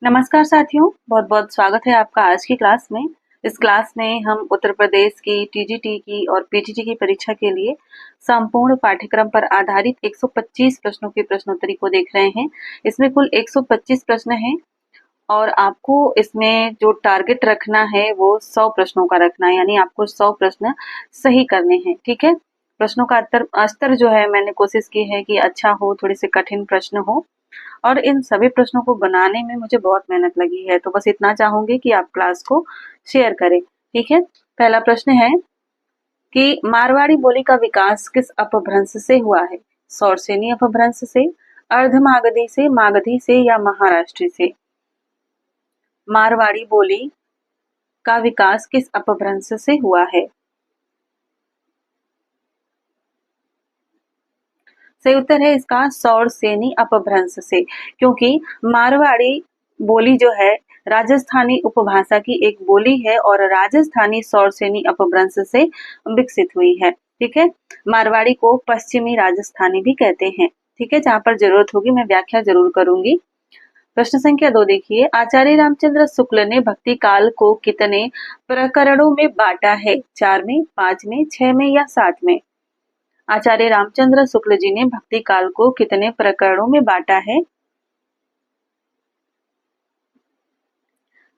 नमस्कार साथियों, बहुत बहुत स्वागत है आपका आज की क्लास में। इस क्लास में हम उत्तर प्रदेश की टीजीटी की और पीटीटी की परीक्षा के लिए संपूर्ण पाठ्यक्रम पर आधारित 125 प्रश्नों की प्रश्नोत्तरी को देख रहे हैं। इसमें कुल 125 प्रश्न हैं और आपको इसमें जो टारगेट रखना है वो 100 प्रश्नों का रखना है, यानी आपको 100 प्रश्न सही करने हैं। ठीक है, प्रश्नों का स्तर जो है मैंने कोशिश की है कि अच्छा हो, थोड़े से कठिन प्रश्न हो और इन सभी प्रश्नों को बनाने में मुझे बहुत मेहनत लगी है। तो बस इतना चाहूंगी कि आप क्लास को शेयर करें। ठीक है, पहला प्रश्न है कि मारवाड़ी बोली का विकास किस अपभ्रंश से हुआ है? सौरसेनी अपभ्रंश से, अर्धमागधी से, मागधी से या महाराष्ट्र से? मारवाड़ी बोली का विकास किस अपभ्रंश से हुआ है? सही उत्तर है इसका सौरसेनी अपभ्रंश से, क्योंकि मारवाड़ी बोली जो है राजस्थानी उपभाषा की एक बोली है और राजस्थानी सौरसेनी अपभ्रंश से विकसित हुई है। ठीक है, मारवाड़ी को पश्चिमी राजस्थानी भी कहते हैं। ठीक है, जहां पर जरूरत होगी मैं व्याख्या जरूर करूंगी। प्रश्न संख्या 2 देखिए, आचार्य रामचंद्र शुक्ल ने भक्ति काल को कितने प्रकरणों में बांटा है? 4 में, 5 में, 6 में या 7 में? आचार्य रामचंद्र शुक्ल जी ने भक्ति काल को कितने प्रकरणों में बांटा है?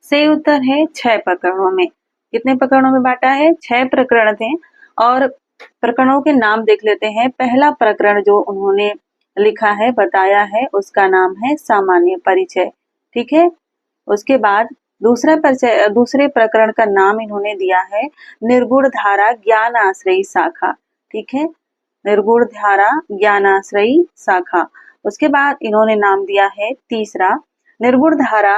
सही उत्तर है 6 प्रकरणों में। कितने प्रकरणों में बांटा है? 6 प्रकरण थे और प्रकरणों के नाम देख लेते हैं। पहला प्रकरण जो उन्होंने लिखा है, बताया है, उसका नाम है सामान्य परिचय। ठीक है, उसके बाद दूसरे प्रकरण का नाम इन्होंने दिया है निर्गुण धारा ज्ञान आश्रयी शाखा। ठीक है, निर्गुण धारा ज्ञानाश्रयी शाखा। उसके बाद इन्होंने नाम दिया है तीसरा निर्गुण धारा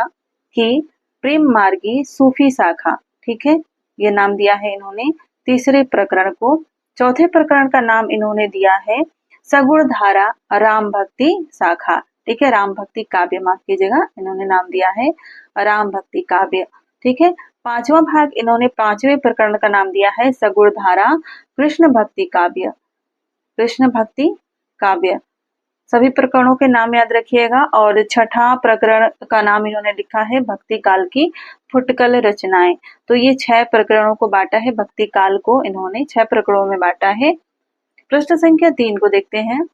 की प्रेम मार्गी सूफी शाखा। ठीक है, ये नाम दिया है इन्होंने तीसरे प्रकरण को। चौथे प्रकरण का नाम इन्होंने दिया है सगुण धारा राम भक्ति शाखा। ठीक है, राम भक्ति काव्य, माफ कीजिएगा, इन्होंने नाम दिया है राम भक्ति काव्य। ठीक है, पांचवा भाग इन्होंने पांचवें प्रकरण का नाम दिया है सगुण धारा कृष्ण भक्ति काव्य, कृष्ण भक्ति काव्य। सभी प्रकरणों के नाम याद रखिएगा। और छठा प्रकरण का नाम इन्होंने लिखा है भक्ति काल की फुटकल रचनाएं। तो ये 6 प्रकरणों को बांटा है, भक्ति काल को इन्होंने 6 प्रकरणों में बांटा है। प्रश्न संख्या 3 को देखते हैं।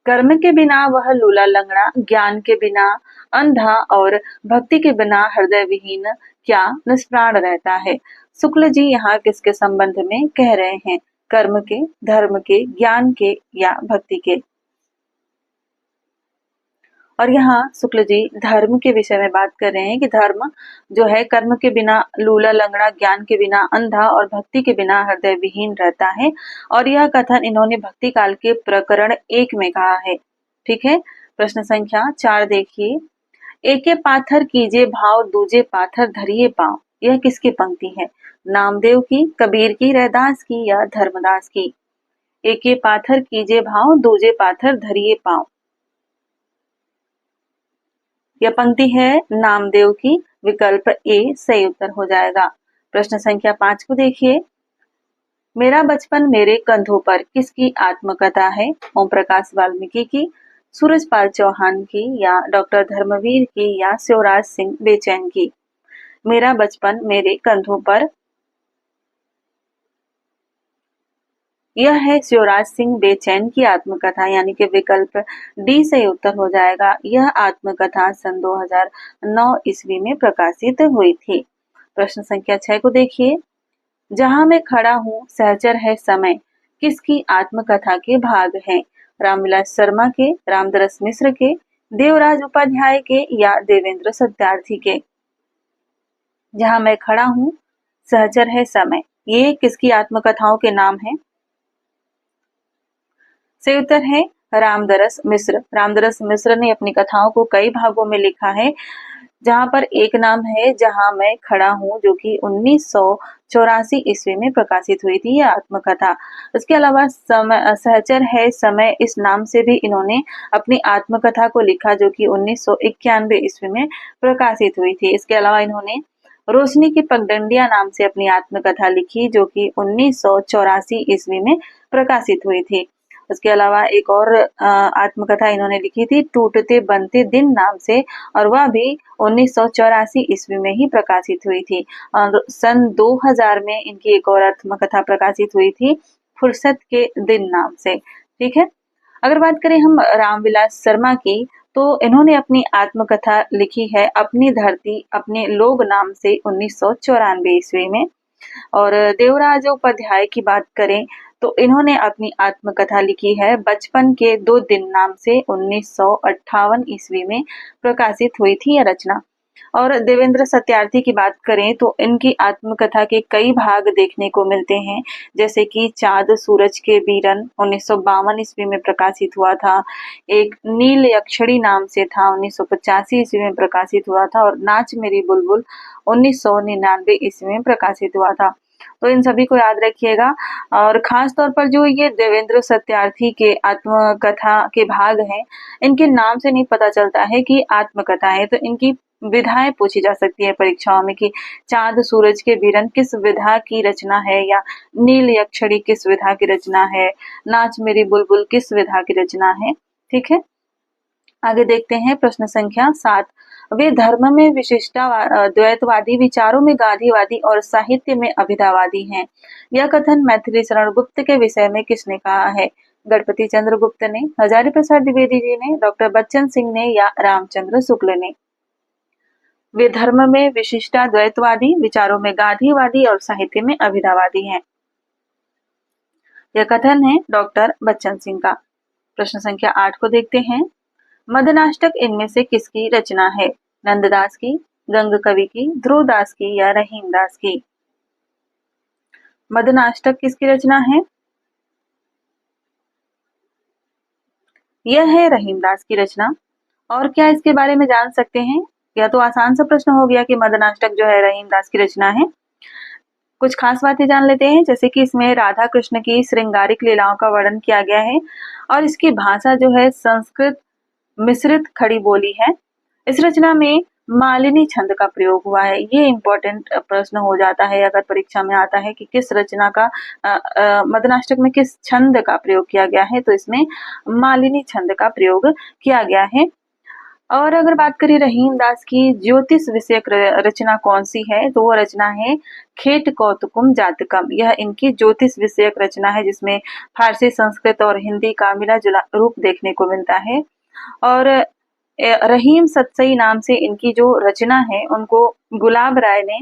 कर्म के बिना वह लूला लंगड़ा, ज्ञान के बिना अंधा और भक्ति के बिना हृदय विहीन क्या निष्प्राण रहता है? शुक्ल जी यहाँ किसके संबंध में कह रहे हैं? कर्म के, धर्म के, ज्ञान के या भक्ति के? और यहाँ शुक्ल जी धर्म के विषय में बात कर रहे हैं कि धर्म जो है कर्म के बिना लूला लंगड़ा, ज्ञान के बिना अंधा और भक्ति के बिना हृदय विहीन रहता है। और यह कथन इन्होंने भक्ति काल के प्रकरण 1 में कहा है। ठीक है, प्रश्न संख्या 4 देखिए, एके पाथर कीजे भाव, दूजे पाथर धरिए पाँव। यह किसकी पंक्ति है? नामदेव की, कबीर की, रैदास की या धर्मदास की? एके पाथर कीजे भाव, दूजे पाथर धरिए पाँव। यह पंक्ति है नामदेव की, विकल्प ए सही उत्तर हो जाएगा। प्रश्न संख्या 5 को देखिए, मेरा बचपन मेरे कंधों पर किसकी आत्मकथा है? ओम प्रकाश वाल्मीकि की, सूरजपाल चौहान की या डॉक्टर धर्मवीर की या शिवराज सिंह बेचैन की? मेरा बचपन मेरे कंधों पर, यह है शिवराज सिंह बेचैन की आत्मकथा, यानी कि विकल्प डी सही उत्तर हो जाएगा। यह आत्मकथा सन 2009 ईस्वी में प्रकाशित हुई थी। प्रश्न संख्या 6 को देखिए, जहां मैं खड़ा हूँ सहचर है समय किसकी आत्मकथा के भाग हैं? रामविलास शर्मा के, रामदरस मिश्र के, देवराज उपाध्याय के या देवेंद्र सत्यार्थी के? जहां मैं खड़ा हूँ सहचर है समय, ये किसकी आत्मकथाओं के नाम हैं? सही उत्तर है रामदरस मिश्र। रामदरस मिश्र ने अपनी कथाओं को कई भागों में लिखा है, जहां पर एक नाम है जहां मैं खड़ा हूं, जो कि 1984 ईस्वी में प्रकाशित हुई थी यह आत्मकथा। इसके अलावा सहचर है समय इस नाम से भी इन्होंने अपनी आत्मकथा को लिखा, जो कि 1991 ईस्वी में प्रकाशित हुई थी। इसके अलावा इन्होंने रोशनी की पगडंडियां नाम से अपनी आत्मकथा लिखी, जो कि 1984 ईस्वी में प्रकाशित हुई थी। उसके अलावा एक और आत्मकथा इन्होंने लिखी थी टूटते बनते दिन नाम से, और वह भी 1984 ईस्वी में ही प्रकाशित हुई थी। और सन 2000 में इनकी एक और आत्मकथा प्रकाशित हुई थी फुर्सत के दिन नाम से। ठीक है, अगर बात करें हम रामविलास शर्मा की, तो इन्होंने अपनी आत्मकथा लिखी है अपनी धरती अपने लोग नाम से 1994 ईस्वी में। और देवराज उपाध्याय की बात करें तो इन्होंने अपनी आत्मकथा लिखी है बचपन के 2 दिन नाम से 1958 ईस्वी में प्रकाशित हुई थी यह रचना। और देवेंद्र सत्यार्थी की बात करें तो इनकी आत्मकथा के कई भाग देखने को मिलते हैं, जैसे कि चाँद सूरज के बीरन 1952 ईस्वी में प्रकाशित हुआ था, एक नील यक्षिणी नाम से था 1985 ईस्वी में प्रकाशित हुआ था, और नाच मेरी बुलबुल 1999 ईस्वी में प्रकाशित हुआ था। तो इन सभी को याद रखिएगा। और खास तौर पर जो ये देवेंद्र सत्यार्थी के आत्मकथा के भाग हैं, इनके नाम से नहीं पता चलता है कि आत्मकथा है, तो इनकी विधाएं पूछी जा सकती है परीक्षाओं में कि चाँद सूरज के बीरन किस विधा की रचना है, या नील यक्षिणी किस विधा की रचना है, नाच मेरी बुलबुल किस विधा की रचना है। ठीक है, आगे देखते हैं प्रश्न संख्या 7। वे धर्म में विशिष्टा द्वैतवादी, विचारों में गांधीवादी और साहित्य में अभिधावादी हैं। यह कथन मैथिली शरण गुप्त के विषय में किसने कहा है? गणपति चंद्र गुप्त ने, हजारी प्रसाद द्विवेदी जी ने, डॉक्टर बच्चन सिंह ने, या रामचंद्र शुक्ल ने? वे धर्म में विशिष्टा द्वैतवादी, विचारों में गांधीवादी और साहित्य में अभिधावादी हैं। यह कथन है डॉक्टर बच्चन सिंह का। प्रश्न संख्या 8 को देखते हैं। मदनाष्टक इनमें से किसकी रचना है? नंददास की, गंग कवि की, ध्रुवदास की, या रहीमदास की? मदनाष्टक किसकी रचना है? यह है रहीमदास की रचना। और क्या इसके बारे में जान सकते हैं? यह तो आसान सा प्रश्न हो गया कि मदनाष्टक जो है रहीमदास की रचना है। कुछ खास बातें जान लेते हैं, जैसे कि इसमें राधा कृष्ण की श्रृंगारिक लीलाओं का वर्णन किया गया है, और इसकी भाषा जो है संस्कृत मिश्रित खड़ी बोली है। इस रचना में मालिनी छंद का प्रयोग हुआ है। ये इम्पोर्टेंट प्रश्न हो जाता है अगर परीक्षा में आता है कि किस रचना का मदनाष्टक में किस छंद का प्रयोग किया गया है, तो इसमें मालिनी छंद का प्रयोग किया गया है। और अगर बात करें रहीमदास की ज्योतिष विषयक रचना कौन सी है, तो वो रचना है खेट कौतुकम जातकम। यह इनकी ज्योतिष विषयक रचना है, जिसमें फारसी, संस्कृत और हिंदी का मिला जुला रूप देखने को मिलता है। और रहीम सतसई नाम से इनकी जो रचना है, उनको गुलाब राय ने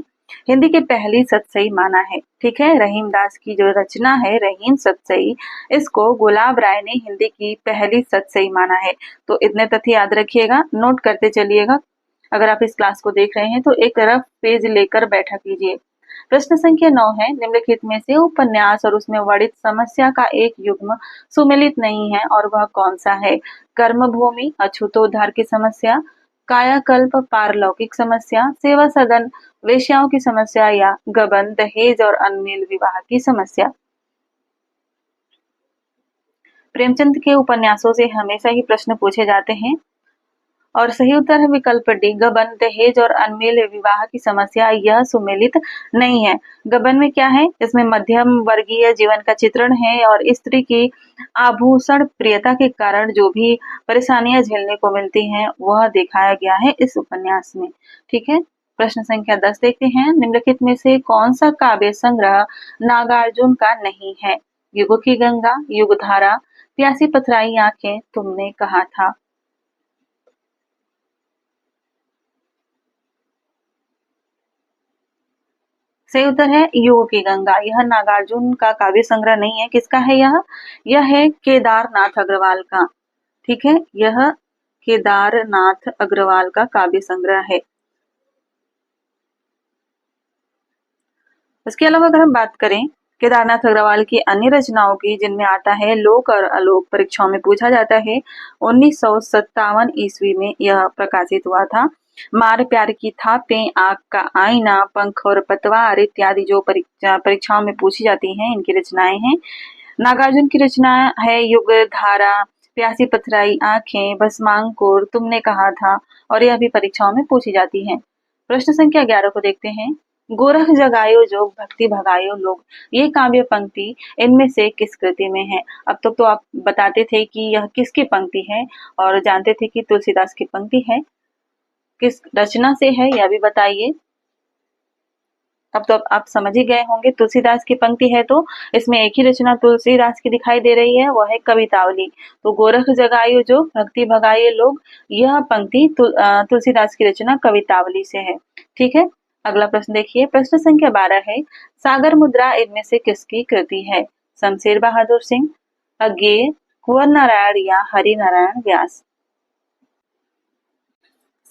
हिंदी की पहली सतसई माना है। ठीक है, रहीमदास की जो रचना है रहीम सतसई, इसको गुलाब राय ने हिंदी की पहली सतसई माना है। तो इतने तथ्य याद रखिएगा, नोट करते चलिएगा। अगर आप इस क्लास को देख रहे हैं तो एक रफ पेज लेकर बैठा कीजिए। प्रश्न संख्या 9 है, निम्नलिखित में से उपन्यास और उसमें वर्णित समस्या का एक युग्म सुमेलित नहीं है, और वह कौन सा है? कर्मभूमि, अछूतोद्धार की समस्या, कायाकल्प, पारलौकिक समस्या, सेवा सदन, वेश्याओं की समस्या, या गबन, दहेज और अनमेल विवाह की समस्या? प्रेमचंद के उपन्यासों से हमेशा ही प्रश्न पूछे जाते हैं, और सही उत्तर है विकल्प डी, गबन, दहेज और अनमेल विवाह की समस्या। यह सुमेलित नहीं है। गबन में क्या है? इसमें मध्यम वर्गीय जीवन का चित्रण है, और स्त्री की आभूषण प्रियता के कारण जो भी परेशानियां झेलने को मिलती हैं, वह दिखाया गया है इस उपन्यास में। ठीक है, प्रश्न संख्या 10 देखते हैं। निम्नलिखित में से कौन सा काव्य संग्रह नागार्जुन का नहीं है? युग की गंगा, युगधारा, प्यासी पथराई आंखें, तुमने कहा था? सही उत्तर है युग की गंगा। यह नागार्जुन का काव्य संग्रह नहीं है। किसका है यह? यह है केदारनाथ अग्रवाल का। ठीक है, यह केदारनाथ अग्रवाल का काव्य संग्रह है। इसके अलावा अगर हम बात करें केदारनाथ अग्रवाल की अन्य रचनाओं की, जिनमें आता है लोक और अलोक, परीक्षाओं में पूछा जाता है। 1957 ईस्वी में यह प्रकाशित हुआ था। मार प्यार की थापें, आग का आईना, पंख और पतवार इत्यादि जो परीक्षाओं में पूछी जाती हैं, इनकी रचनाएं हैं। नागार्जुन की रचना है युग धारा, प्यासी पथराई आंखें, भस्मांकुर, तुमने कहा था, और यह भी परीक्षाओं में पूछी जाती है। प्रश्न संख्या 11 को देखते हैं। गोरख जगायो जोग भक्ति भगायो लोग, ये काव्य पंक्ति इनमें से किस कृति में है? अब तक तो आप बताते थे कि यह किसकी पंक्ति है और जानते थे कि तुलसीदास की पंक्ति है, किस रचना से है यह भी बताइए। अब तो आप समझ ही गए होंगे, तुलसीदास की पंक्ति है तो इसमें एक ही रचना तुलसीदास की दिखाई दे रही है, वह है कवितावली। तो गोरख जगायो जो भक्ति भगाए लोग, यह पंक्ति तुलसीदास की रचना कवितावली से है। ठीक है, अगला प्रश्न देखिए, प्रश्न संख्या 12 है, सागर मुद्रा इनमें से किसकी कृति है? शमशेर बहादुर सिंह, अज्ञेय, कुंवर नारायण या हरि नारायण व्यास?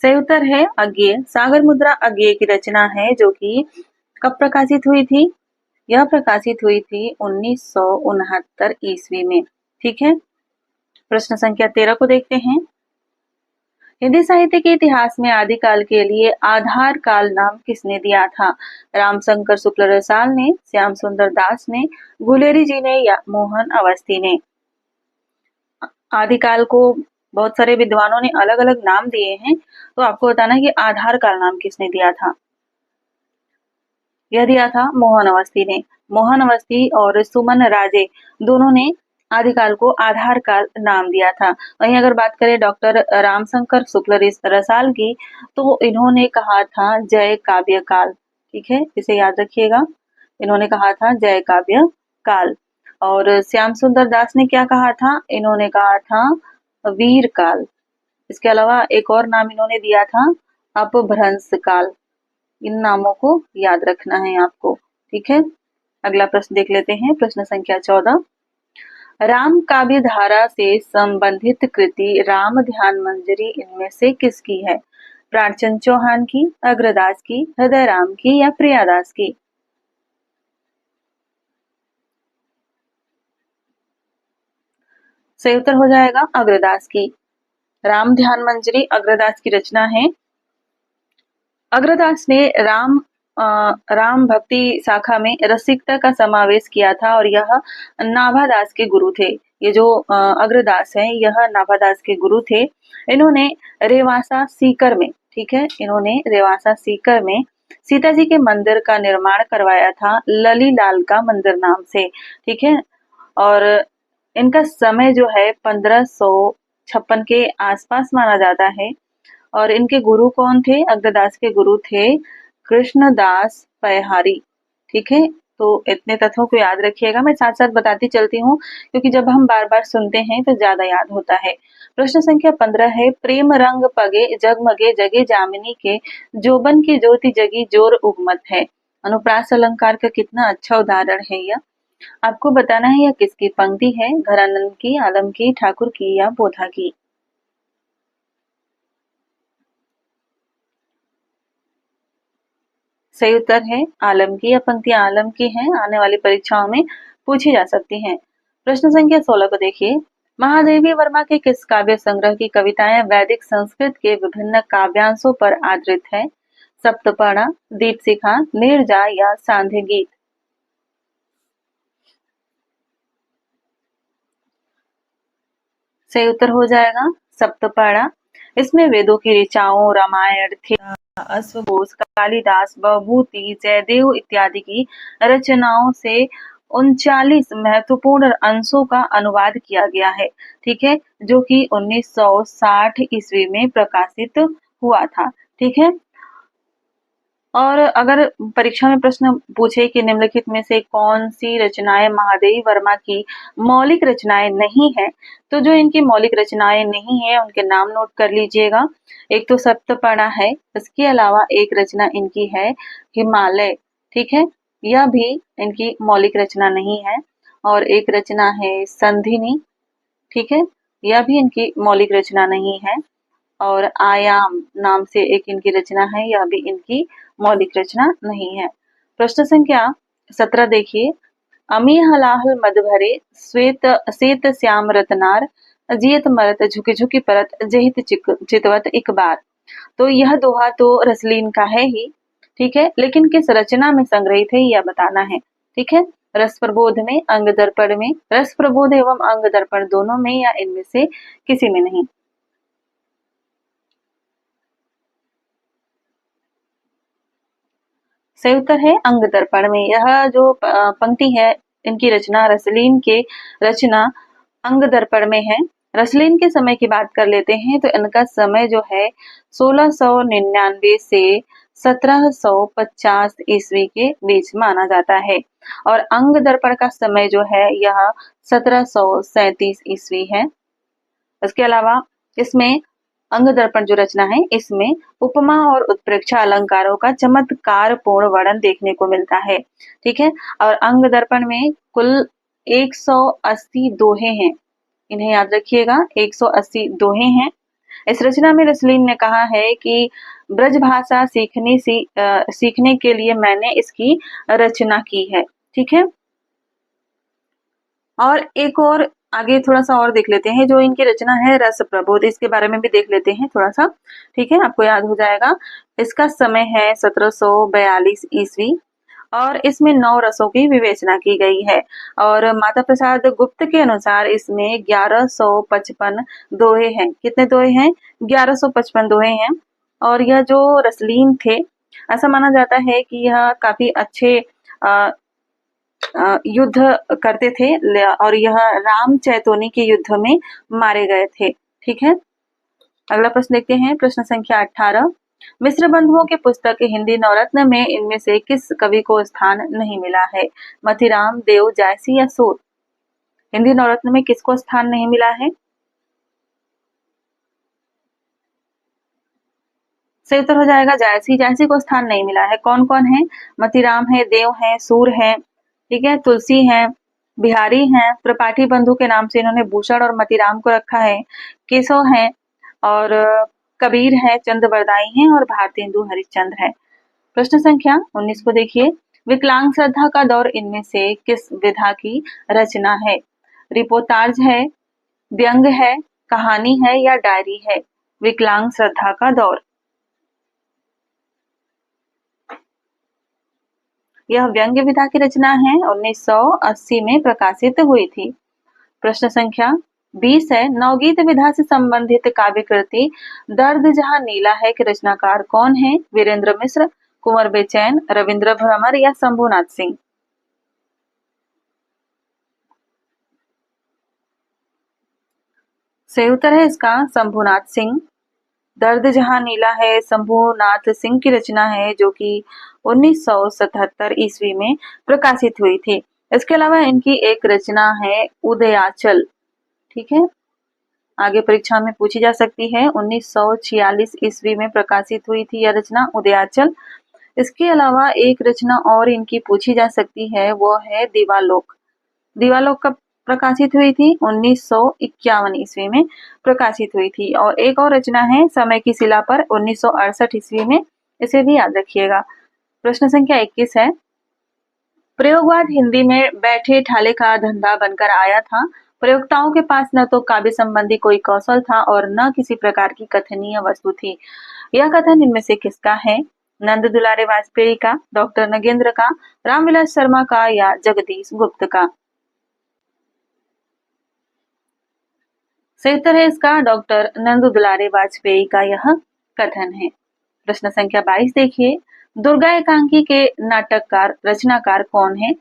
सही उत्तर है अज्ञेय। सागर मुद्रा अज्ञेय की रचना है, जो कि कब प्रकाशित हुई थी? यह प्रकाशित हुई थी 1969 ईस्वी में। ठीक है, प्रश्न संख्या 13 को देखते हैं। हिंदी साहित्य के इतिहास में आदिकाल के लिए आधार काल नाम किसने दिया था? रामशंकर शुक्ल रसाल ने, श्याम सुंदर दास ने, गुलेरी जी ने या मोहन अवस्थी ने? आदिकाल को बहुत सारे विद्वानों ने अलग अलग नाम दिए हैं, तो आपको बताना है कि आधार काल नाम किसने दिया था। यह दिया था मोहन अवस्थी ने। मोहन अवस्थी और सुमन राजे दोनों ने आदिकाल को आधार काल नाम दिया था। वहीं अगर बात करें डॉक्टर रामशंकर शुक्ल रसाल की, तो इन्होंने कहा था जय काव्य काल। ठीक है, इसे याद रखिएगा, इन्होंने कहा था जय काव्य काल। और श्याम सुंदर दास ने क्या कहा था? इन्होंने कहा था वीर काल। इसके अलावा एक और नाम इन्होंने दिया था अपभ्रंश काल। इन नामों को याद रखना है आपको। ठीक है, अगला प्रश्न देख लेते हैं, प्रश्न संख्या 14। राम काव्य धारा से संबंधित कृति राम ध्यान मंजरी इनमें से किसकी है? प्राणचंद चौहान की, अग्रदास की, हृदय राम की या प्रियादास की? सही उत्तर हो जाएगा अग्रदास की। राम ध्यान मंजरी अग्रदास की रचना है। अग्रदास ने राम भक्ति शाखा में रसिकता का समावेश किया था और यह नाभादास के गुरु थे। ये जो अग्रदास है, यह नाभादास के गुरु थे। इन्होंने रेवासा सीकर में, ठीक है, इन्होंने रेवासा सीकर में सीता जी के मंदिर का निर्माण करवाया था, लली लाल का मंदिर नाम से। ठीक है, और इनका समय जो है 1556 के आसपास माना जाता है। और इनके गुरु कौन थे? अग्रदास के गुरु थे कृष्णदास पयहारी। ठीक है, तो इतने तथ्यों को याद रखिएगा, मैं साथ साथ बताती चलती हूँ, क्योंकि जब हम बार बार सुनते हैं तो ज्यादा याद होता है। प्रश्न संख्या 15 है, प्रेम रंग पगे जगमगे जगे जामिनी के, जोबन की ज्योति जगी जोर उगमत है। अनुप्रास अलंकार का कितना अच्छा उदाहरण है यह। आपको बताना है यह किसकी पंक्ति है? घरानंद की, आलम की, ठाकुर की या बोधा की? सही उत्तर है आलम की। यह पंक्तियां आलम की हैं, आने वाली परीक्षाओं में पूछी जा सकती हैं। प्रश्न संख्या 16 को देखिए, महादेवी वर्मा के किस काव्य संग्रह की कविताएं वैदिक संस्कृत के विभिन्न काव्यांशों पर आधारित है? सप्तपर्णा, दीपशिखा, नीरजा या सांध्य गीत? सही उत्तर हो जाएगा सप्तपर्णा। इसमें वेदों की ऋचाओं, रामायण, अश्वघोष, कालिदास, बभूति, जयदेव इत्यादि की रचनाओं से 39 महत्वपूर्ण अंशों का अनुवाद किया गया है। ठीक है, जो कि 1960 ईस्वी में प्रकाशित हुआ था। ठीक है, और अगर परीक्षा में प्रश्न पूछे कि निम्नलिखित में से कौन सी रचनाएं महादेवी वर्मा की मौलिक रचनाएं नहीं है, तो जो इनकी मौलिक रचनाएं नहीं है उनके नाम नोट कर लीजिएगा। एक तो सप्तपर्णा है, इसके अलावा एक रचना इनकी है हिमालय। ठीक है, यह भी इनकी मौलिक रचना नहीं है। और एक रचना है संधिनी। ठीक है, यह भी इनकी मौलिक रचना नहीं है। और आयाम नाम से एक इनकी रचना है, यह भी इनकी मौलिक रचना नहीं है। प्रश्न संख्या 17 देखिए, अमी हलाहल मद भरे श्वेत श्वेत श्याम रतनार, जियत मरत झुकी झुकी परत जहित चितवत एक बार। तो यह दोहा तो रसलीन का है ही, ठीक है, लेकिन किस रचना में संग्रहित है यह बताना है। ठीक है, रस प्रबोध में, अंग दर्पण में, रस प्रबोध एवं अंग दर्पण दोनों में, या इनमें से किसी में नहीं? सही उत्तर है अंग दर्पण में। यह जो पंक्ति है, इनकी रचना रसलीन के रचना अंग दर्पण में है। रसलीन के समय की बात कर लेते हैं तो इनका समय जो है 1699 से 1750 ईस्वी के बीच माना जाता है और अंग दर्पण का समय जो है यह 1737 ईस्वी है। इसके अलावा इसमें अंग दर्पण जो रचना है इसमें उपमा और उत्प्रेक्षा अलंकारों का चमत्कार पूर्ण वर्णन देखने को मिलता है। ठीक है, और अंग दर्पण में कुल 180 दोहे हैं, इन्हें याद रखिएगा, 180 दोहे हैं। इस रचना में रसलीन ने कहा है कि ब्रज भाषा सीखने के लिए मैंने इसकी रचना की है। ठीक है, और एक और आगे थोड़ा सा और देख लेते हैं, जो इनकी रचना है रस प्रबोध, इसके बारे में भी देख लेते हैं थोड़ा सा। ठीक है, आपको याद हो जाएगा। इसका समय है 1742 ईस्वी और इसमें 9 रसों की विवेचना की गई है और माता प्रसाद गुप्त के अनुसार इसमें 1155 दोहे हैं। कितने दोहे हैं? 1155 दोहे हैं। और यह जो रसलीन थे, ऐसा माना जाता है कि यह काफी अच्छे युद्ध करते थे और यह राम चैतोनी के युद्ध में मारे गए थे। ठीक है, अगला प्रश्न देखते हैं, प्रश्न संख्या 18। मिश्र बंधुओं की पुस्तक हिंदी नवरत्न में इनमें से किस कवि को स्थान नहीं मिला है? मतीराम, देव, जायसी या सूर? हिंदी नवरत्न में किसको स्थान नहीं मिला है? सही उत्तर हो जाएगा जायसी। जायसी को स्थान नहीं मिला है। कौन कौन है? मतीराम है, देव है, सूर है, ठीक है, तुलसी है, बिहारी हैं, त्रिपाठी बंधु के नाम से इन्होंने भूषण और मतीराम को रखा है, केशव है और कबीर है, चंद्रबरदाई हैं और भारतेंदु हरिश्चंद्र है। प्रश्न संख्या 19 को देखिए, विकलांग श्रद्धा का दौर इनमें से किस विधा की रचना है? रिपोर्टाज है, व्यंग है, कहानी है या डायरी है? विकलांग श्रद्धा का दौर, यह व्यंग्य विधा की रचना है, 1980 में प्रकाशित हुई थी। प्रश्न संख्या 20 है, नवगीत विधा से संबंधित काव्य कृति दर्द जहां नीला है के रचनाकार कौन है? वीरेंद्र मिश्र, कुंवर बेचैन, रविंद्र भ्रमर या शंभुनाथ सिंह? सही उत्तर है इसका शंभुनाथ सिंह। दर्द जहां नीला है शंभुनाथ सिंह की रचना है, जो कि 1977 ईस्वी में प्रकाशित हुई थी। इसके अलावा इनकी एक रचना है उदयाचल। ठीक है, आगे परीक्षा में पूछी जा सकती है। 1946 ईस्वी में प्रकाशित हुई थी यह रचना उदयाचल। इसके अलावा एक रचना और इनकी पूछी जा सकती है, वो है दीवालोक। दीवालोक कब प्रकाशित हुई थी? 1951 ईस्वी में प्रकाशित हुई थी। और एक और रचना है समय की शिला पर, 1968 ईस्वी में, इसे भी याद रखिएगा। प्रश्न संख्या 21 है, प्रयोगवाद हिंदी में बैठे ठाले का धंधा बनकर आया था। प्रयोक्ताओं के पास न तो काव्य संबंधी कोई कौशल था और न किसी प्रकार की कथनीय वस्तु थी। यह कथन इनमें से किसका है? नंद दुलारे वाजपेयी का, डॉक्टर नगेंद्र का, रामविलास शर्मा का या जगदीश गुप्त का? सही उत्तर है इसका डॉक्टर नंद दुलारे वाजपेयी का यह कथन है। प्रश्न संख्या 22 देखिए, दुर्गा एकांकी के नाटककार रचनाकार कौन है?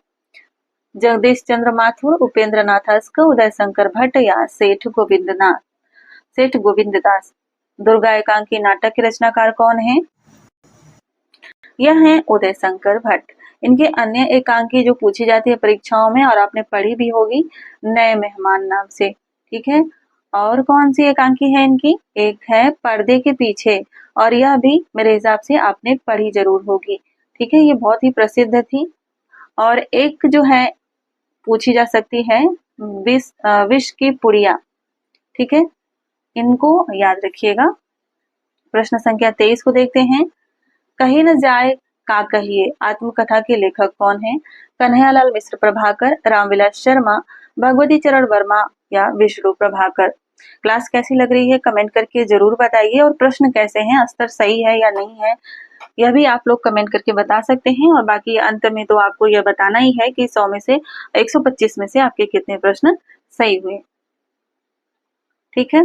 जगदीश चंद्र माथुर, उपेंद्र नाथ अस्क, उदय शंकर भट्ट या सेठ गोविंद दास? दुर्गा एकांकी नाटक के रचनाकार कौन है? यह है उदय शंकर भट्ट। इनके अन्य एकांकी जो पूछी जाती है परीक्षाओं में और आपने पढ़ी भी होगी, नए मेहमान नाम से। ठीक है, और कौन सी एकांकी है इनकी? एक है पर्दे के पीछे, और यह भी मेरे हिसाब से आपने पढ़ी जरूर होगी। ठीक है, ये बहुत ही प्रसिद्ध थी। और एक जो है पूछी जा सकती है, विष की पुड़िया। ठीक है, इनको याद रखिएगा। प्रश्न संख्या 23 को देखते हैं, कहीं न जाए का कहिए आत्मकथा के लेखक कौन है? कन्हैयालाल मिश्र प्रभाकर, रामविलास शर्मा, भगवती चरण वर्मा या विष्णु प्रभाकर? क्लास कैसी लग रही है कमेंट करके जरूर बताइए, और प्रश्न कैसे हैं, स्तर सही है या नहीं है, यह भी आप लोग कमेंट करके बता सकते हैं। और बाकी अंत में तो आपको यह बताना ही है कि 100 में से 125 में से आपके कितने प्रश्न सही हुए। ठीक है,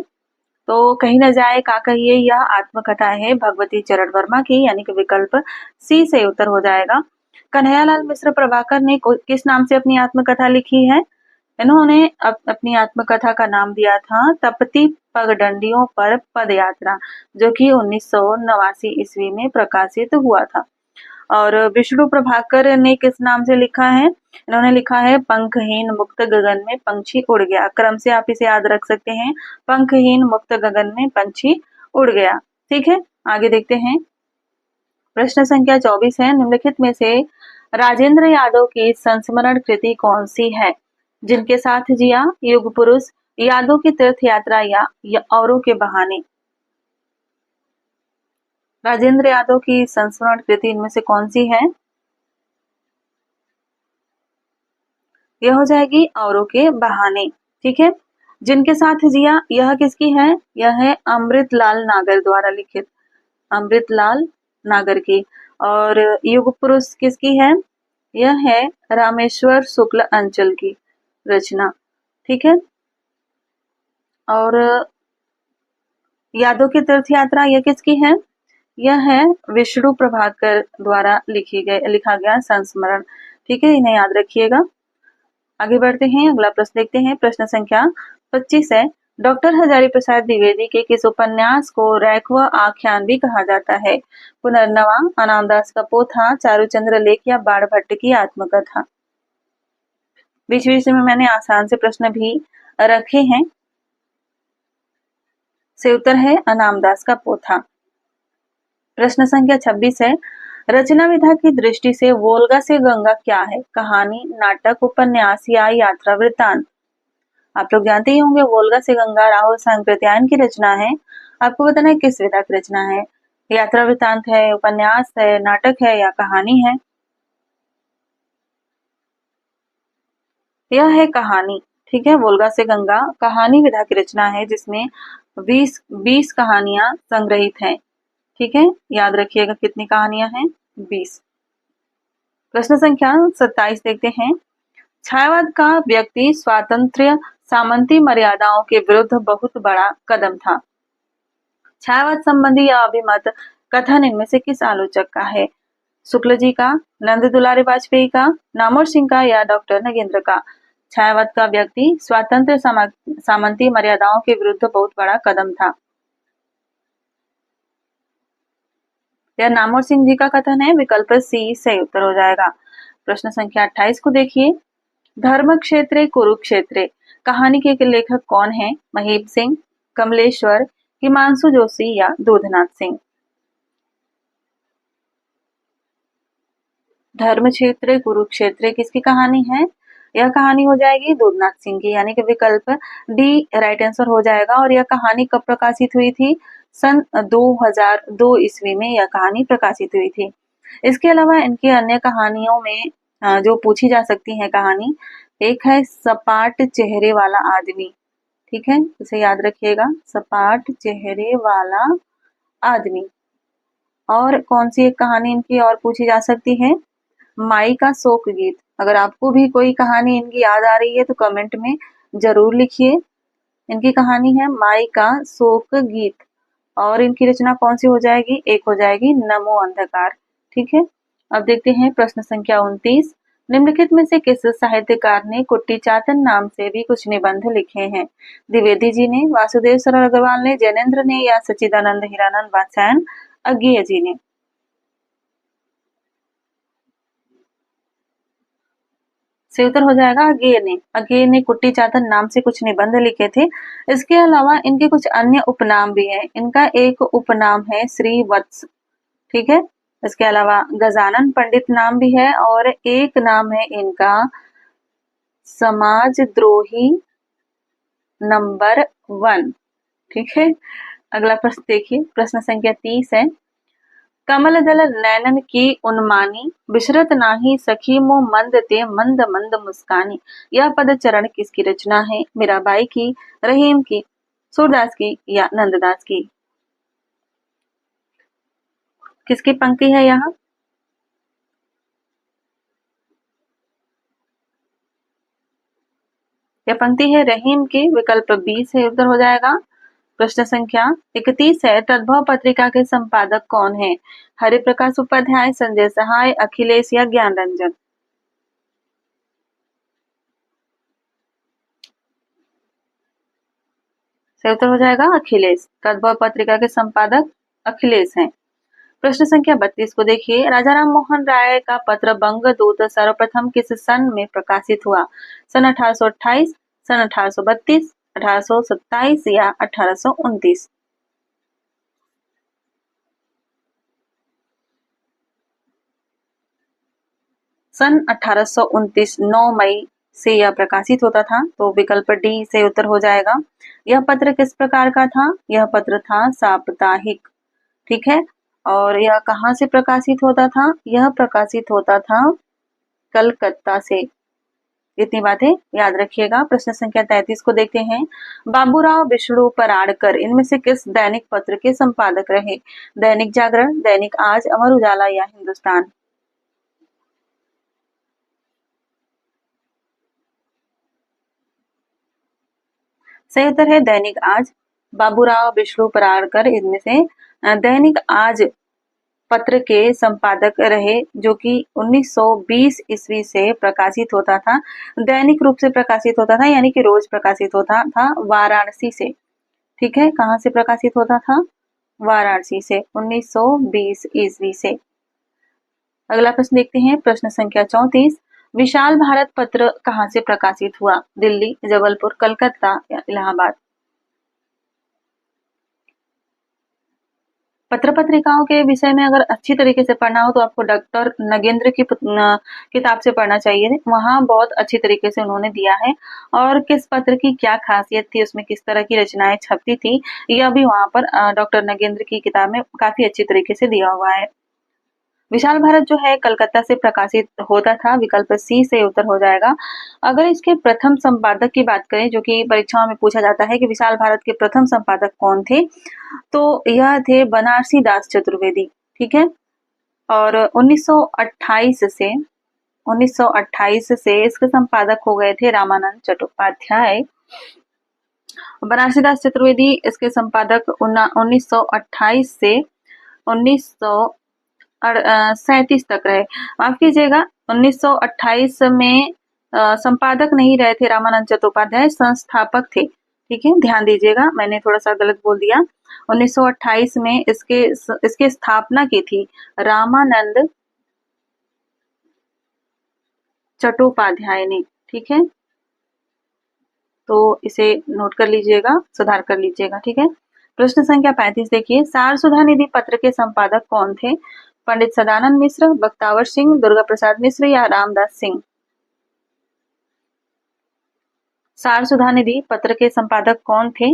तो कहीं न जाए का कहिए यह आत्मकथा है भगवती चरण वर्मा की, यानी कि विकल्प सी से उत्तर हो जाएगा। कन्हैयालाल मिश्र प्रभाकर ने किस नाम से अपनी आत्मकथा लिखी है? इन्होंने अपनी आत्मकथा का नाम दिया था तपती पगडंडियों पर पद यात्रा, जो कि 1989 ईस्वी में प्रकाशित हुआ था। और विष्णु प्रभाकर ने किस नाम से लिखा है? इन्होंने लिखा है पंखहीन मुक्त गगन में पंछी उड़ गया। क्रम से आप इसे याद रख सकते हैं, पंखहीन मुक्त गगन में पंछी उड़ गया। ठीक है, आगे देखते हैं। प्रश्न संख्या 24 है, निम्नलिखित में से राजेंद्र यादव की संस्मरण कृति कौन सी है? जिनके साथ जिया, युग पुरुष, यादों की तीर्थ यात्रा या औरों के बहाने। राजेंद्र यादव की संस्मरण कृति इनमें से कौन सी है? यह हो जाएगी औरों के बहाने। ठीक है, जिनके साथ जिया, यह किसकी है? यह है अमृतलाल नागर द्वारा लिखित, अमृतलाल नागर की। और युग पुरुष किसकी है? यह है रामेश्वर शुक्ल अंचल की रचना। ठीक है, और यादों की तीर्थ यात्रा यह किसकी है? यह है विष्णु प्रभाकर द्वारा लिखा गया संस्मरण। ठीक है, इन्हें याद रखिएगा। आगे बढ़ते हैं, अगला प्रश्न देखते हैं। प्रश्न संख्या 25 है, डॉक्टर हजारी प्रसाद द्विवेदी के किस उपन्यास को रैखव आख्यान भी कहा जाता है? पुनर्नवा, अनामदास का पोथा, चारुचंद्र लेख या बाणभट्ट की आत्मकथा। बीच बीच में मैंने आसान से प्रश्न भी रखे हैं। से उत्तर है अनामदास का पोथा। प्रश्न संख्या 26 है, रचना विधा की दृष्टि से वोल्गा से गंगा क्या है? कहानी, नाटक, उपन्यास या यात्रा वृत्तांत। आप लोग जानते ही होंगे वोल्गा से गंगा राहुल सांकृत्यायन की रचना है। आपको बताना है किस विधा की रचना है, यात्रा वृत्तांत है, उपन्यास है, नाटक है या कहानी है। यह है कहानी। ठीक है, वोल्गा से गंगा कहानी विधा की रचना है, जिसमें 20 कहानियां संग्रहित हैं। ठीक है, याद रखिएगा कितनी कहानियां हैं? 20। प्रश्न संख्या 27 देखते हैं। छायावाद का व्यक्ति स्वातंत्र्य सामंती मर्यादाओं के विरुद्ध बहुत बड़ा कदम था। छायावाद संबंधी यह अभिमत कथन इनमें से किस आलोचक का है? शुक्ल जी का, नंद दुलारी वाजपेयी का, नामवर सिंह का या डॉक्टर नगेंद्र का? छायावाद का व्यक्ति स्वातंत्र्य सामंती मर्यादाओं के विरुद्ध बहुत बड़ा कदम था। यह नामवर सिंह जी का कथन है, विकल्प सी से उत्तर हो जाएगा। प्रश्न संख्या 28 को देखिए। धर्म क्षेत्रे कुरुक्षेत्रे कहानी के लेखक कौन है? महीप सिंह, कमलेश्वर, हिमांशु जोशी या दूधनाथ सिंह। धर्म क्षेत्र कुरुक्षेत्र किसकी कहानी है? यह कहानी हो जाएगी दूधनाथ सिंह की, यानी कि विकल्प डी राइट आंसर हो जाएगा। और यह कहानी कब प्रकाशित हुई थी? सन 2002 ईस्वी में यह कहानी प्रकाशित हुई थी। इसके अलावा इनकी अन्य कहानियों में जो पूछी जा सकती है कहानी, एक है सपाट चेहरे वाला आदमी। ठीक है, इसे याद रखिएगा, सपाट चेहरे वाला आदमी। और कौन सी एक कहानी इनकी और पूछी जा सकती है? माई का शोक गीत। अगर आपको भी कोई कहानी इनकी याद आ रही है तो कमेंट में जरूर लिखिए। इनकी कहानी है माई का शोक गीत। और इनकी रचना कौन सी हो जाएगी? एक हो जाएगी नमो अंधकार। ठीक है, अब देखते हैं प्रश्न संख्या 29। निम्नलिखित में से किस साहित्यकार ने कुट्टी चातन नाम से भी कुछ निबंध लिखे हैं? द्विवेदी जी ने, वासुदेव सरल अग्रवाल ने, जैनेन्द्र ने या सच्चिदानंद हीरानंद वात्स्यायन अज्ञेय जी ने। से उत्तर हो जाएगा अज्ञेय ने कुट्टी चातन नाम से कुछ निबंध लिखे थे। इसके अलावा इनके कुछ अन्य उपनाम भी हैं। इनका एक उपनाम है श्री वत्स। ठीक है, इसके अलावा गजानन पंडित नाम भी है और एक नाम है इनका समाजद्रोही नंबर 1। ठीक है, अगला प्रश्न देखिए। प्रश्न संख्या 30 है, कमल दल नैनन की उन्मानी बिसरत नाही सखी मोह मंद ते मंद मंद मुस्कानी। यह पद चरण किसकी रचना है? मीराबाई की, रहीम की, सूरदास की या नंददास की? किसकी पंक्ति है यहाँ? यह पंक्ति है रहीम की, विकल्प बी से उत्तर हो जाएगा। प्रश्न संख्या 31 है, तद्भव पत्रिका के संपादक कौन है? हरि प्रकाश उपाध्याय, संजय सहाय, अखिलेश या ज्ञान रंजन? सही उत्तर हो जाएगा अखिलेश। तद्भव पत्रिका के संपादक अखिलेश हैं। प्रश्न संख्या 32 को देखिए, राजा राम मोहन राय का पत्र बंगदूत सर्वप्रथम किस सन में प्रकाशित हुआ? सन 1828, सन 1832, 1827 या 1829? सन 1829 9 मई से यह प्रकाशित होता था, तो विकल्प डी से उत्तर हो जाएगा। यह पत्र किस प्रकार का था? यह पत्र था साप्ताहिक। ठीक है, और यह कहाँ से प्रकाशित होता था? यह प्रकाशित होता था कलकत्ता से। इतनी बातें याद रखिएगा। प्रश्न संख्या 33 को देखते हैं, बाबूराव विष्णु पराड़कर इनमें से किस दैनिक पत्र के संपादक रहे? दैनिक जागरण, दैनिक आज, अमर उजाला या हिंदुस्तान? सही उत्तर है दैनिक आज। बाबूराव विष्णु पराड़कर इनमें से दैनिक आज पत्र के संपादक रहे, जो कि 1920 ईस्वी से प्रकाशित होता था। दैनिक रूप से प्रकाशित होता था, यानी कि रोज प्रकाशित होता था वाराणसी से। ठीक है, कहाँ से प्रकाशित होता था? वाराणसी से, 1920 ईस्वी से। अगला प्रश्न देखते हैं, प्रश्न संख्या 34, विशाल भारत पत्र कहाँ से प्रकाशित हुआ? दिल्ली, जबलपुर, कलकत्ता या इलाहाबाद? पत्र पत्रिकाओं के विषय में अगर अच्छी तरीके से पढ़ना हो तो आपको डॉक्टर नगेंद्र की किताब से पढ़ना चाहिए। वहाँ बहुत अच्छी तरीके से उन्होंने दिया है, और किस पत्र की क्या खासियत थी, उसमें किस तरह की रचनाएं छपती थी, यह भी वहाँ पर डॉक्टर नगेंद्र की किताब में काफी अच्छी तरीके से दिया हुआ है। विशाल भारत जो है कलकत्ता से प्रकाशित होता था, विकल्प सी से उत्तर हो जाएगा। अगर इसके प्रथम संपादक की बात करें, जो कि परीक्षाओं में पूछा जाता है कि विशाल भारत के प्रथम संपादक कौन थे, तो यह थे बनारसी दास चतुर्वेदी। ठीक है, और 1928 से इसके संपादक हो गए थे रामानंद चट्टोपाध्याय। बनारसी दास चतुर्वेदी इसके संपादक 1928 से 1937 तक रहे। माफ कीजिएगा, 1928 में संपादक नहीं रहे थे रामानंद चट्टोपाध्याय, संस्थापक थे। ठीक है, ध्यान दीजिएगा, मैंने थोड़ा सा गलत बोल दिया। 1928 में इसके स्थापना की थी रामानंद चट्टोपाध्याय ने। ठीक है, तो इसे नोट कर लीजिएगा, सुधार कर लीजिएगा। ठीक है, प्रश्न संख्या 35 देखिए, सार सुधा निधि पत्र के संपादक कौन थे? पंडित सदानंद मिश्र, बख्तावर सिंह, दुर्गा प्रसाद मिश्र या रामदास सिंह? सार सुधा निधि पत्र के संपादक कौन थे?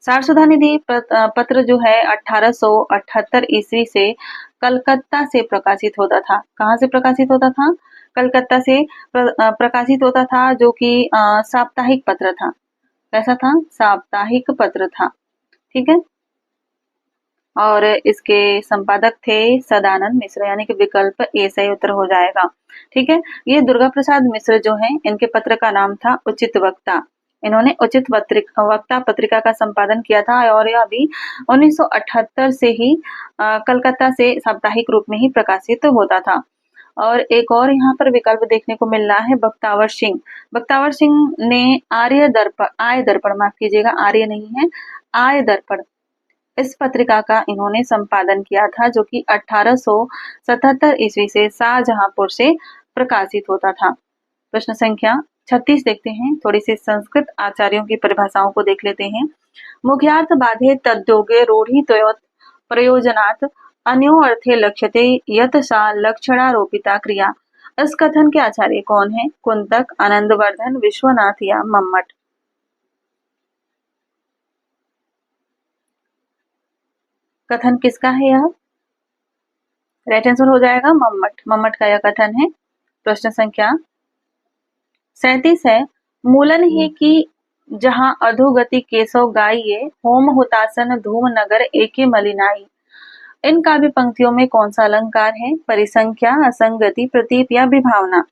सार सुधा निधि पत्र जो है 1878 ईस्वी से कलकत्ता से प्रकाशित होता था। कहाँ से प्रकाशित होता था? कलकत्ता से प्रकाशित होता था, जो कि साप्ताहिक पत्र था। कैसा था? साप्ताहिक पत्र था। ठीक है, और इसके संपादक थे सदानंद मिश्र, यानी कि विकल्प ए सही उत्तर हो जाएगा। ठीक है, ये दुर्गा प्रसाद मिश्र जो हैं, इनके पत्र का नाम था उचित वक्ता। इन्होंने उचित वक्ता पत्रिका का संपादन किया था, और यह अभी 1978 से ही कलकत्ता से साप्ताहिक रूप में ही प्रकाशित होता था। और एक और यहाँ पर विकल्प देखने को मिल रहा है, बख्तावर सिंह। बख्तावर सिंह ने आय दर्पण, माफ कीजिएगा, आर्य नहीं है, आय दर्पण, इस पत्रिका का इन्होंने संपादन किया था, जो कि 1877 ईस्वी से शाहजहांपुर से प्रकाशित होता था। प्रश्न संख्या 36 देखते हैं, थोड़ी सी संस्कृत आचार्यों की परिभाषाओं को देख लेते हैं। मुख्यार्थ बाधे तद्योगे रूढ़ितोयत् प्रयोजनात् अन्यो अर्थे लक्ष्यते यत सा लक्षणारोपिता क्रिया। इस कथन के आचार्य कौन है? कुंतक, आनंदवर्धन, विश्वनाथ या मम्मट? कथन किसका है यह? राइट आंसर हो जाएगा मम्मट। मम्मट का यह कथन है। प्रश्न संख्या 37 है, मूलन ही की जहां अधोगति केशव गाइए, होम हुतासन धूम नगर एके मलिनाई। इन काव्य पंक्तियों में कौन सा अलंकार है? परिसंख्या, असंगति, प्रतीप या विभावना?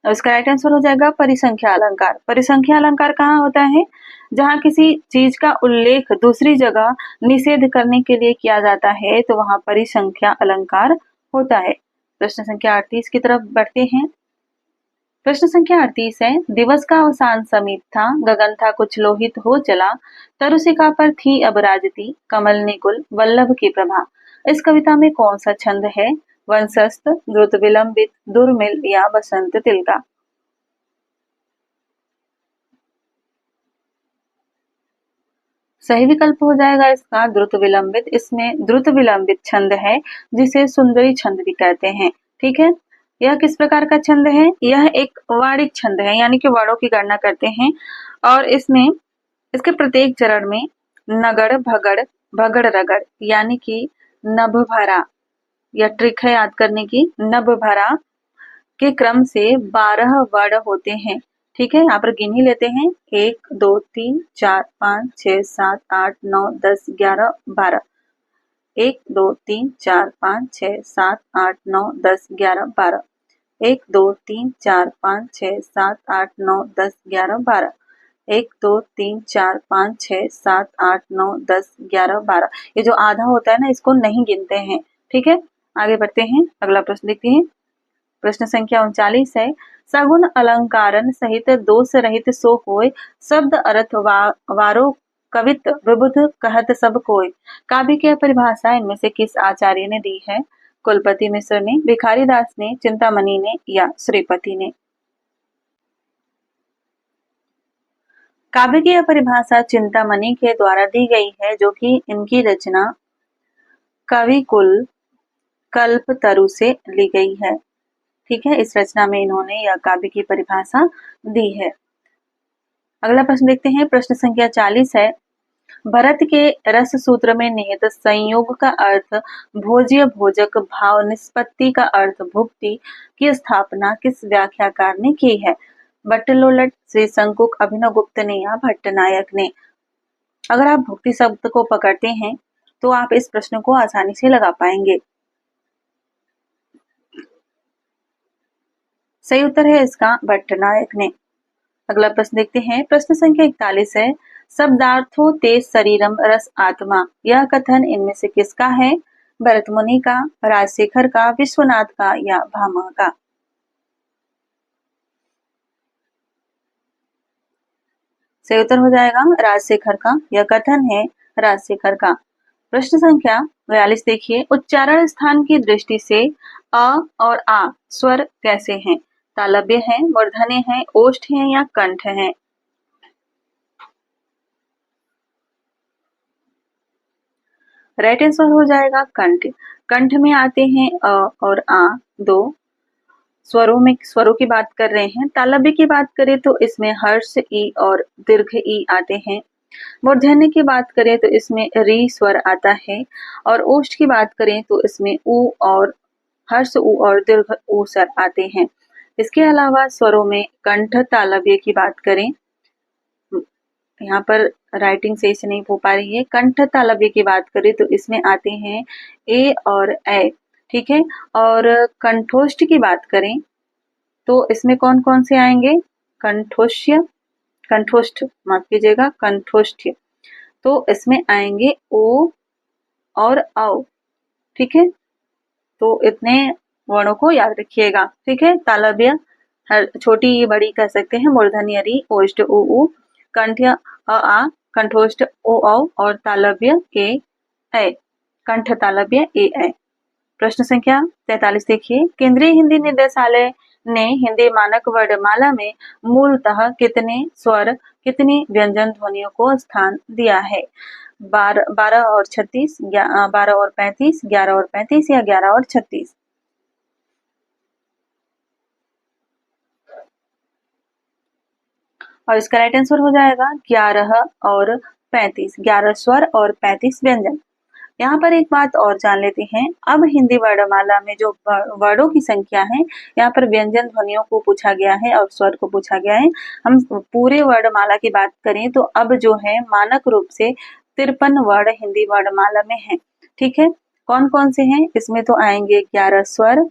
और इसका राइट आंसर हो जाएगा परिसंख्या अलंकार। परिसंख्या अलंकार कहाँ होता है? जहाँ किसी चीज का उल्लेख दूसरी जगह निषेध करने के लिए किया जाता है तो वहां परिसंख्या अलंकार होता है। प्रश्न संख्या 38 की तरफ बढ़ते हैं। प्रश्न संख्या 38 है, दिवस का अवसान समीप था, गगन था कुछ लोहित हो चला, तरुशिका पर थी अब राजती, कमल निकुल वल्लभ की प्रभा। इस कविता में कौन सा छंद है? वंशस्थ, द्रुत विलंबित, दुर्मिल या बसंत तिलका? सही विकल्प हो जाएगा इसका द्रुत विलंबित। इसमें द्रुत विलंबित छंद है जिसे सुंदरी छंद भी कहते हैं। ठीक है, यह किस प्रकार का छंद है? यह एक वाणिक छंद है, यानी कि वर्णों की गणना करते हैं और इसमें इसके प्रत्येक चरण में नगड़ भगड़ भगड़ रगड़ यानी कि नभ भरा, यह ट्रिक है याद करने की, नभ भरा के क्रम से 12 वर्ण होते हैं। ठीक है, यहाँ पर गिन ही लेते हैं, 1 2 3 4 5 6 7 8 9 10 11 12। 1 2 3 4 5 6 7 8 9 10 11 12। 1 2 3 4 5 6 7 8 9 10 11 12। 1 2 3 4 5 6 7 8 9 10 11 12। ये जो आधा होता है ना, इसको नहीं गिनते हैं। ठीक है, आगे बढ़ते हैं, अगला प्रश्न देखते हैं। प्रश्न संख्या 39 है, सगुन अलंकारन सहित दोष रहित सो होय, शब्द अर्थ वारो कवित विबुध कहत सब कोय। काव्य की परिभाषा इनमें से किस आचार्य ने दी है? कुलपति मिश्र ने, भिखारी दास ने, चिंतामणि ने या श्रीपति ने? काव्य की परिभाषा चिंतामणि के द्वारा दी गई है, जो कि इनकी रचना कवि कुल कल्पतरु से ली गई है। ठीक है, इस रचना में इन्होंने यह काव्य की परिभाषा दी है। अगला प्रश्न देखते हैं, प्रश्न संख्या 40 है, भरत के रस सूत्र में निहित संयोग का अर्थ भोज्य भोजक भाव निष्पत्ति का अर्थ भुक्ति की स्थापना किस व्याख्याकार ने की है? भट्टलोलट, श्री शंकुक, अभिनव गुप्त ने या भट्टनायक ने? अगर आप भुक्ति शब्द को पकड़ते हैं तो आप इस प्रश्न को आसानी से लगा पाएंगे। सही उत्तर है इसका भट्टनायक ने। अगला प्रश्न देखते हैं, प्रश्न संख्या 41 है, शब्दार्थो ते शरीरम रस आत्मा, यह कथन इनमें से किसका है? भरत मुनि का, राजशेखर का, विश्वनाथ का या भामा का? सही उत्तर हो जाएगा राजशेखर का, यह कथन है राजशेखर का। प्रश्न संख्या 42 देखिए, उच्चारण स्थान की दृष्टि से अ और आ स्वर कैसे हैं? तालव्य है, मूर्धन्य है, ओष्ठ है या कंठ है? राइट आंसर हो जाएगा कंठ। कंठ में आते हैं अ और आ, दो स्वरों की बात कर रहे हैं। तालव्य की बात करें तो इसमें हर्ष ई और दीर्घ ई आते हैं। मूर्धन्य की बात करें तो इसमें री स्वर आता है और ओष्ठ की बात करें तो इसमें ऊ और हर्ष ऊ और दीर्घ ऊ स्वर आते हैं। इसके अलावा स्वरों में कंठ तालव्य की बात करें, यहाँ पर राइटिंग सही से नहीं हो पा रही है, कंठ तालव्य की बात करें तो इसमें आते हैं ए और ए। ठीक है, और कंठोष्ठ की बात करें तो इसमें कौन कौन से आएंगे? कंठोष्य, कंठोष्ठ माफ कीजिएगा, कंठोष्ठ, तो इसमें आएंगे ओ और औ। ठीक है, तो इतने वर्णों को याद रखिएगा। ठीक है, तालव्य हर छोटी बड़ी कह सकते हैं, मूर्धन्य री, ओष्ठ उ ऊ, कंठ अ आ, कंठोष्ठ ओ औ और तालव्य ए ऐ, कंठ तालव्य ए ऐ। प्रश्न संख्या 43 देखिए, केंद्रीय हिंदी निदेशालय ने हिंदी मानक वर्णमाला में मूलतः कितने स्वर कितनी व्यंजन ध्वनियों को स्थान दिया है? 12 और 36, 12 और 35, 11 और 35 या 11 और 36? और इसका राइट आंसर हो जाएगा 11 और 35, 11 स्वर और 35 व्यंजन। यहाँ पर एक बात और जान लेते हैं, अब हिंदी वर्णमाला में जो वर्णों की संख्या है, यहाँ पर व्यंजन ध्वनियों को पूछा गया है और स्वर को पूछा गया है। हम पूरे वर्णमाला की बात करें तो अब जो है मानक रूप से 53 वर्ण हिंदी वर्णमाला में है। ठीक है, कौन कौन से हैं? इसमें तो आएंगे 11 स्वर,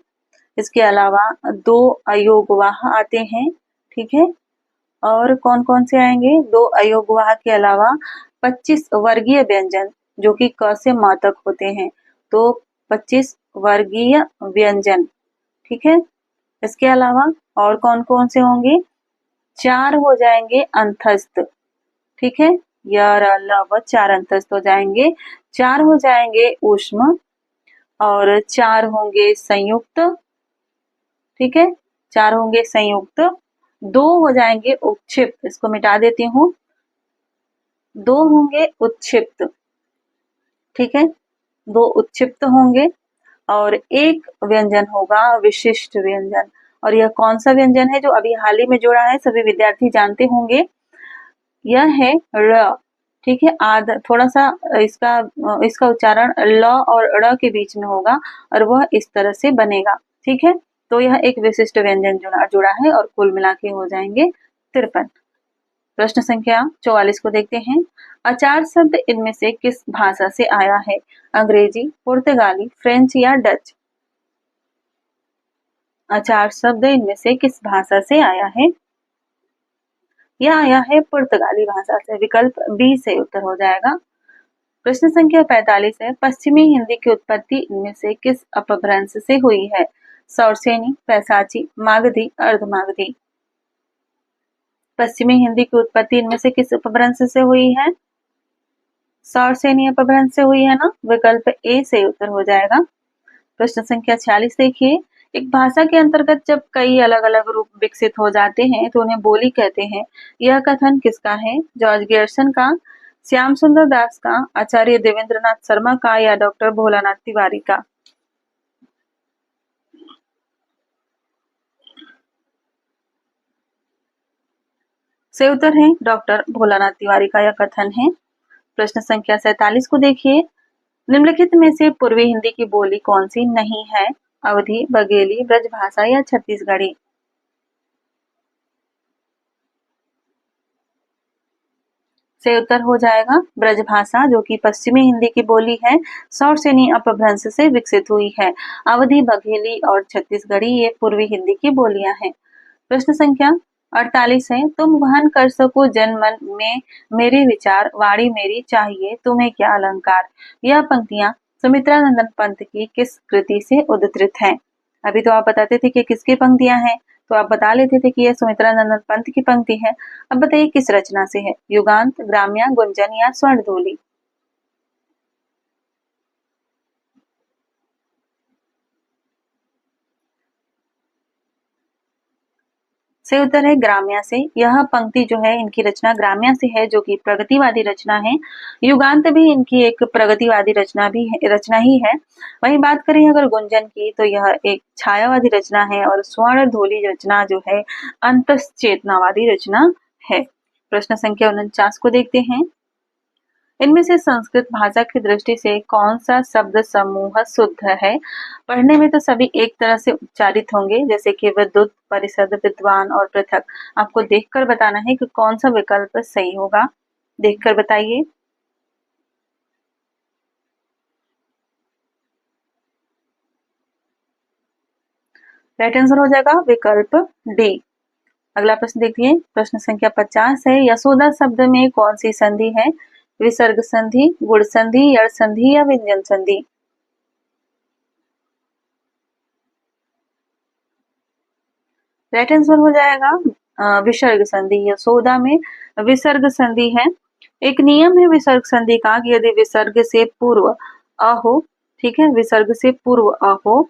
इसके अलावा 2 अयोगवाह आते हैं, ठीक है। और कौन कौन से आएंगे? 2 अयोगवाह के अलावा 25 वर्गीय व्यंजन जो कि क से म तक होते हैं, तो 25 वर्गीय व्यंजन, ठीक है। इसके अलावा और कौन कौन से होंगे? 4 हो जाएंगे अंतस्थ, ठीक है। य र ल व 4 अंतस्थ हो जाएंगे। 4 हो जाएंगे ऊष्म और 4 होंगे संयुक्त, ठीक है। 4 होंगे संयुक्त। 2 हो जाएंगे उपक्षिप्त, इसको मिटा देती हूँ। 2 होंगे उत्क्षिप्त, ठीक है। 2 उत्क्षिप्त होंगे और 1 व्यंजन होगा विशिष्ट व्यंजन। और यह कौन सा व्यंजन है जो अभी हाल ही में जोड़ा है, सभी विद्यार्थी जानते होंगे? यह है र, ठीक है। थोड़ा सा इसका उच्चारण ल और ड़ के बीच में होगा और वह इस तरह से बनेगा, ठीक है। तो यह एक विशिष्ट व्यंजन जुड़ा है और कुल मिला के हो जाएंगे 53। प्रश्न संख्या 44 को देखते हैं। अचार शब्द इनमें से किस भाषा से आया है? अंग्रेजी, पुर्तगाली, फ्रेंच या डच? अचार शब्द इनमें से किस भाषा से आया है? यह आया है पुर्तगाली भाषा से। विकल्प बी से उत्तर हो जाएगा। प्रश्न संख्या 45 है। पश्चिमी हिंदी की उत्पत्ति इनमें से किस अपभ्रंश से हुई है? सौरसेनी, पैसाची, मागधी, अर्धमागधी? पश्चिमी हिंदी की उत्पत्ति इनमें से किस अपभ्रंश से हुई है? सौरसेनी अपभ्रंश से हुई है ना। विकल्प ए से उत्तर हो जाएगा। प्रश्न संख्या 46 देखिए। एक भाषा के अंतर्गत जब कई अलग अलग रूप विकसित हो जाते हैं तो उन्हें बोली कहते हैं। यह कथन किसका है? जॉर्ज ग्यर्सन का, श्याम सुंदर दास का, आचार्य देवेंद्रनाथ शर्मा का या डॉक्टर भोलानाथ तिवारी का? से उत्तर है डॉक्टर भोलानाथ तिवारी का यह कथन है। प्रश्न संख्या 47 को देखिए। निम्नलिखित में से पूर्वी हिंदी की बोली कौन सी नहीं है? अवधी, बघेली, ब्रजभाषा या छत्तीसगढ़ी? से उत्तर हो जाएगा ब्रजभाषा, जो कि पश्चिमी हिंदी की बोली है। सौरसेनी अपभ्रंश से विकसित हुई है। अवधी, बघेली और छत्तीसगढ़ी ये पूर्वी हिंदी की बोलियां हैं। प्रश्न संख्या 48 है। तुम वहन कर सको जन मन में मेरे विचार, वाणी मेरी चाहिए तुम्हें क्या अलंकार? यह पंक्तियां सुमित्रानंदन पंत की किस कृति से उद्धृत हैं? अभी तो आप बताते थे कि किसकी पंक्तियां हैं, तो आप बता लेते थे कि यह सुमित्रानंदन पंत की पंक्ति है। अब बताइए किस रचना से है? युगांत, ग्राम्या, गुंजन या स्वर्णधूली? सही उत्तर है ग्राम्या से। यह पंक्ति जो है इनकी रचना ग्राम्या से है, जो कि प्रगतिवादी रचना है। युगांत भी इनकी एक प्रगतिवादी रचना ही है। वहीं बात करें अगर गुंजन की, तो यह एक छायावादी रचना है और स्वर्णधूली रचना जो है अंतश्चेतनावादी रचना है। प्रश्न संख्या 49 को देखते हैं। इनमें से संस्कृत भाषा की दृष्टि से कौन सा शब्द समूह शुद्ध है? पढ़ने में तो सभी एक तरह से उच्चारित होंगे, जैसे कि विद्युत, परिषद, विद्वान और पृथक। आपको देखकर बताना है कि कौन सा विकल्प सही होगा। देखकर बताइए। राइट आंसर हो जाएगा विकल्प डी। अगला प्रश्न देखिए। प्रश्न संख्या 50 है। यशोदा शब्द में कौन सी संधि है? विसर्ग संधि, गुण संधि, यड़ संधि या व्यंजन संधि? राइट आंसर हो जाएगा विसर्ग संधि। यशोदा में विसर्ग संधि है। एक नियम है विसर्ग संधि का कि यदि विसर्ग से पूर्व अ हो, ठीक है, विसर्ग से पूर्व अ हो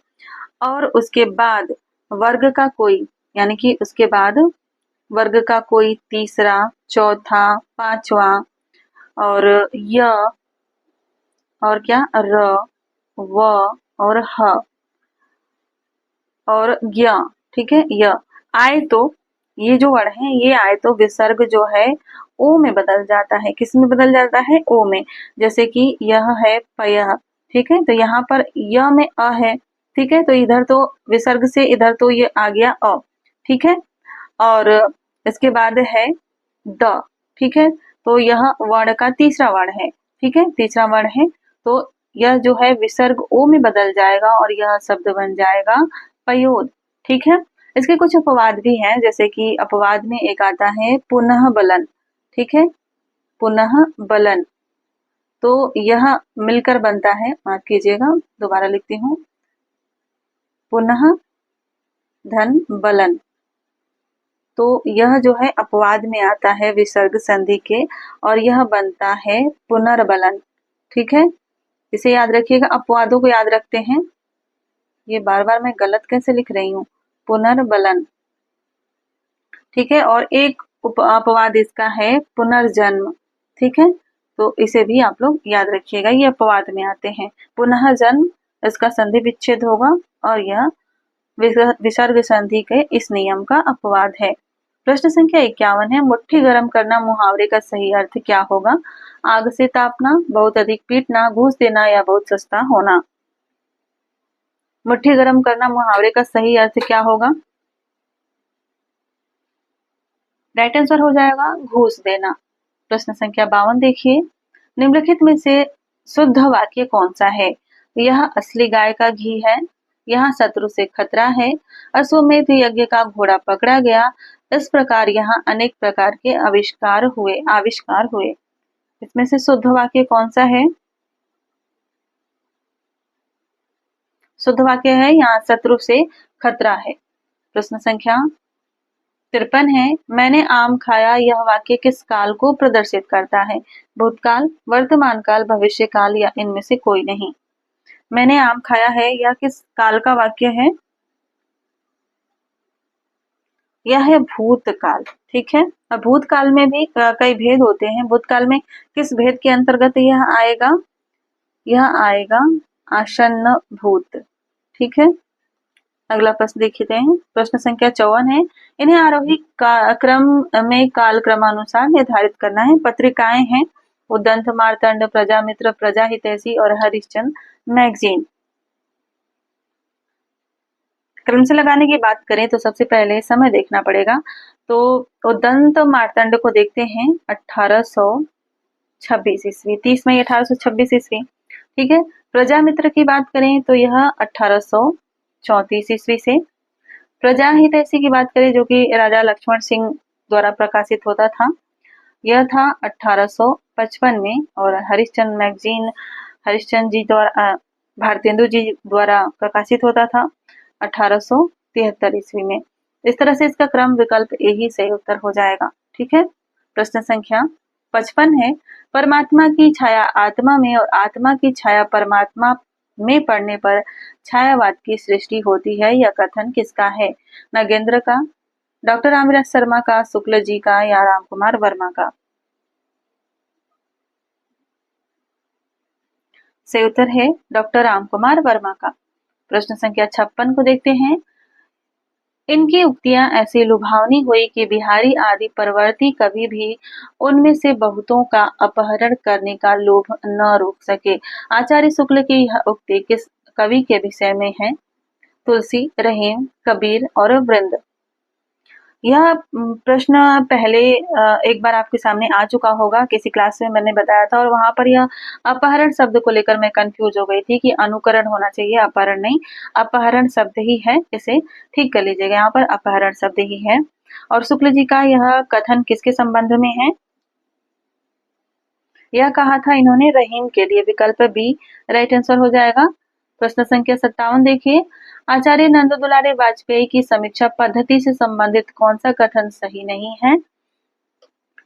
और उसके बाद वर्ग का कोई, यानी कि उसके बाद वर्ग का कोई तीसरा, चौथा, पांचवा और य और क्या र, व और ह और ज्ञ, ठीक है, य आए तो ये जो वर्ड है ये आए तो विसर्ग जो है ओ में बदल जाता है। किस में बदल जाता है? ओ में। जैसे कि यह है पयः, ठीक है, तो यहाँ पर य में अ है, ठीक है, तो इधर तो विसर्ग से इधर तो ये आ गया अ, ठीक है, और इसके बाद है द, ठीक है, तो यह वर्ण का तीसरा वर्ण है, ठीक है, तीसरा वर्ण है, तो यह जो है विसर्ग ओ में बदल जाएगा और यह शब्द बन जाएगा पयोद। ठीक है, इसके कुछ अपवाद भी हैं, जैसे कि अपवाद में एक आता है पुनः बलन। ठीक है, पुनः बलन, तो यह मिलकर बनता है, माफ कीजिएगा दोबारा लिखती हूँ, पुनः धन बलन, तो यह जो है अपवाद में आता है विसर्ग संधि के, और यह बनता है पुनर्बलन। ठीक है, इसे याद रखिएगा, अपवादों को याद रखते हैं। ये बार बार मैं गलत कैसे लिख रही हूँ, पुनर्बलन। ठीक है, और एक अपवाद इसका है पुनर्जन्म। ठीक है, तो इसे भी आप लोग याद रखिएगा, ये अपवाद में आते हैं। पुनः जन्म, इसका संधि विच्छेद होगा, और यह विसर्ग संधि के इस नियम का अपवाद है। प्रश्न संख्या 51 है, मुट्ठी गर्म करना मुहावरे का सही अर्थ क्या होगा? आग से तापना, बहुत अधिक पीटना, घूस देना या बहुत सस्ता होना। मुट्ठी गर्म करना मुहावरे का सही अर्थ क्या होगा? राइट आंसर हो जाएगा घूस देना। प्रश्न संख्या 52 देखिए, निम्नलिखित में से शुद्ध वाक्य कौन सा है? यह असली गाय का घी है, यहाँ शत्रु से खतरा है, अश्वमेध यज्ञ का घोड़ा पकड़ा गया, इस प्रकार यहाँ अनेक प्रकार के आविष्कार हुए। इसमें से शुद्ध वाक्य कौन सा है? शुद्ध वाक्य है यहाँ शत्रु से खतरा है। प्रश्न संख्या 53 है, मैंने आम खाया, यह वाक्य किस काल को प्रदर्शित करता है? भूतकाल, वर्तमान काल, भविष्य काल या इनमें से कोई नहीं। मैंने आम खाया है, यह किस काल का वाक्य है? यह है भूतकाल। ठीक है, अब भूतकाल में भी कई भेद होते हैं। भूतकाल में किस भेद के अंतर्गत यह आएगा? यह आएगा आसन्न भूत। ठीक है, अगला प्रश्न देखते हैं। प्रश्न संख्या 54 है, इन्हें आरोही क्रम में काल क्रमानुसार निर्धारित करना है। पत्रिकाएं हैं उदंत, मार्तंड, प्रजामित्र, प्रजाहितैषी और हरिश्चंद्र मैगजीन। क्रम से लगाने की बात करें तो सबसे पहले समय देखना पड़ेगा। तो उदंत मार्तंड को देखते हैं 1826 ईस्वी, 30 मई 1826 ईस्वी। ठीक है, प्रजामित्र की बात करें तो यह 1834 ईस्वी से। प्रजाहितैषी की बात करें जो कि राजा लक्ष्मण सिंह द्वारा प्रकाशित होता था, यह था 1855 में। और हरिश्चंद्र मैगजीन हरिश्चंद्र जी द्वारा भारतेंदु जी द्वारा प्रकाशित होता था 1873 ईस्वी में। इस तरह से इसका क्रम विकल्प ए ही सही उत्तर हो जाएगा। ठीक है, प्रश्न संख्या 55 है, परमात्मा की छाया आत्मा में और आत्मा की छाया परमात्मा में पड़ने पर छायावाद की सृष्टि होती है, यह कथन किसका है? नागेंद्र का, डॉक्टर रामविलास शर्मा का, शुक्ल जी का या राम कुमार वर्मा का? सही उत्तर है डॉक्टर राम कुमार वर्मा का। प्रश्न संख्या 56 को देखते हैं, इनकी उक्तियां ऐसी लुभावनी हुई कि बिहारी आदि परवर्ती कभी भी उनमें से बहुतों का अपहरण करने का लोभ न रोक सके। आचार्य शुक्ल की यह उक्ति किस कवि के विषय में है? तुलसी, रहीम, कबीर और वृंद। यह प्रश्न पहले एक बार आपके सामने आ चुका होगा, किसी क्लास में मैंने बताया था, और वहां पर यह अपहरण शब्द को लेकर मैं कंफ्यूज हो गई थी कि अनुकरण होना चाहिए, अपहरण नहीं। अपहरण शब्द ही है, इसे ठीक कर लीजिएगा, यहाँ पर अपहरण शब्द ही है। और शुक्ल जी का यह कथन किसके संबंध में है? यह कहा था इन्होंने रहीम के लिए, विकल्प बी राइट आंसर हो जाएगा। प्रश्न संख्या 57 देखिए, आचार्य नंद दुलारे वाजपेयी की समीक्षा पद्धति से संबंधित कौन सा कथन सही नहीं है?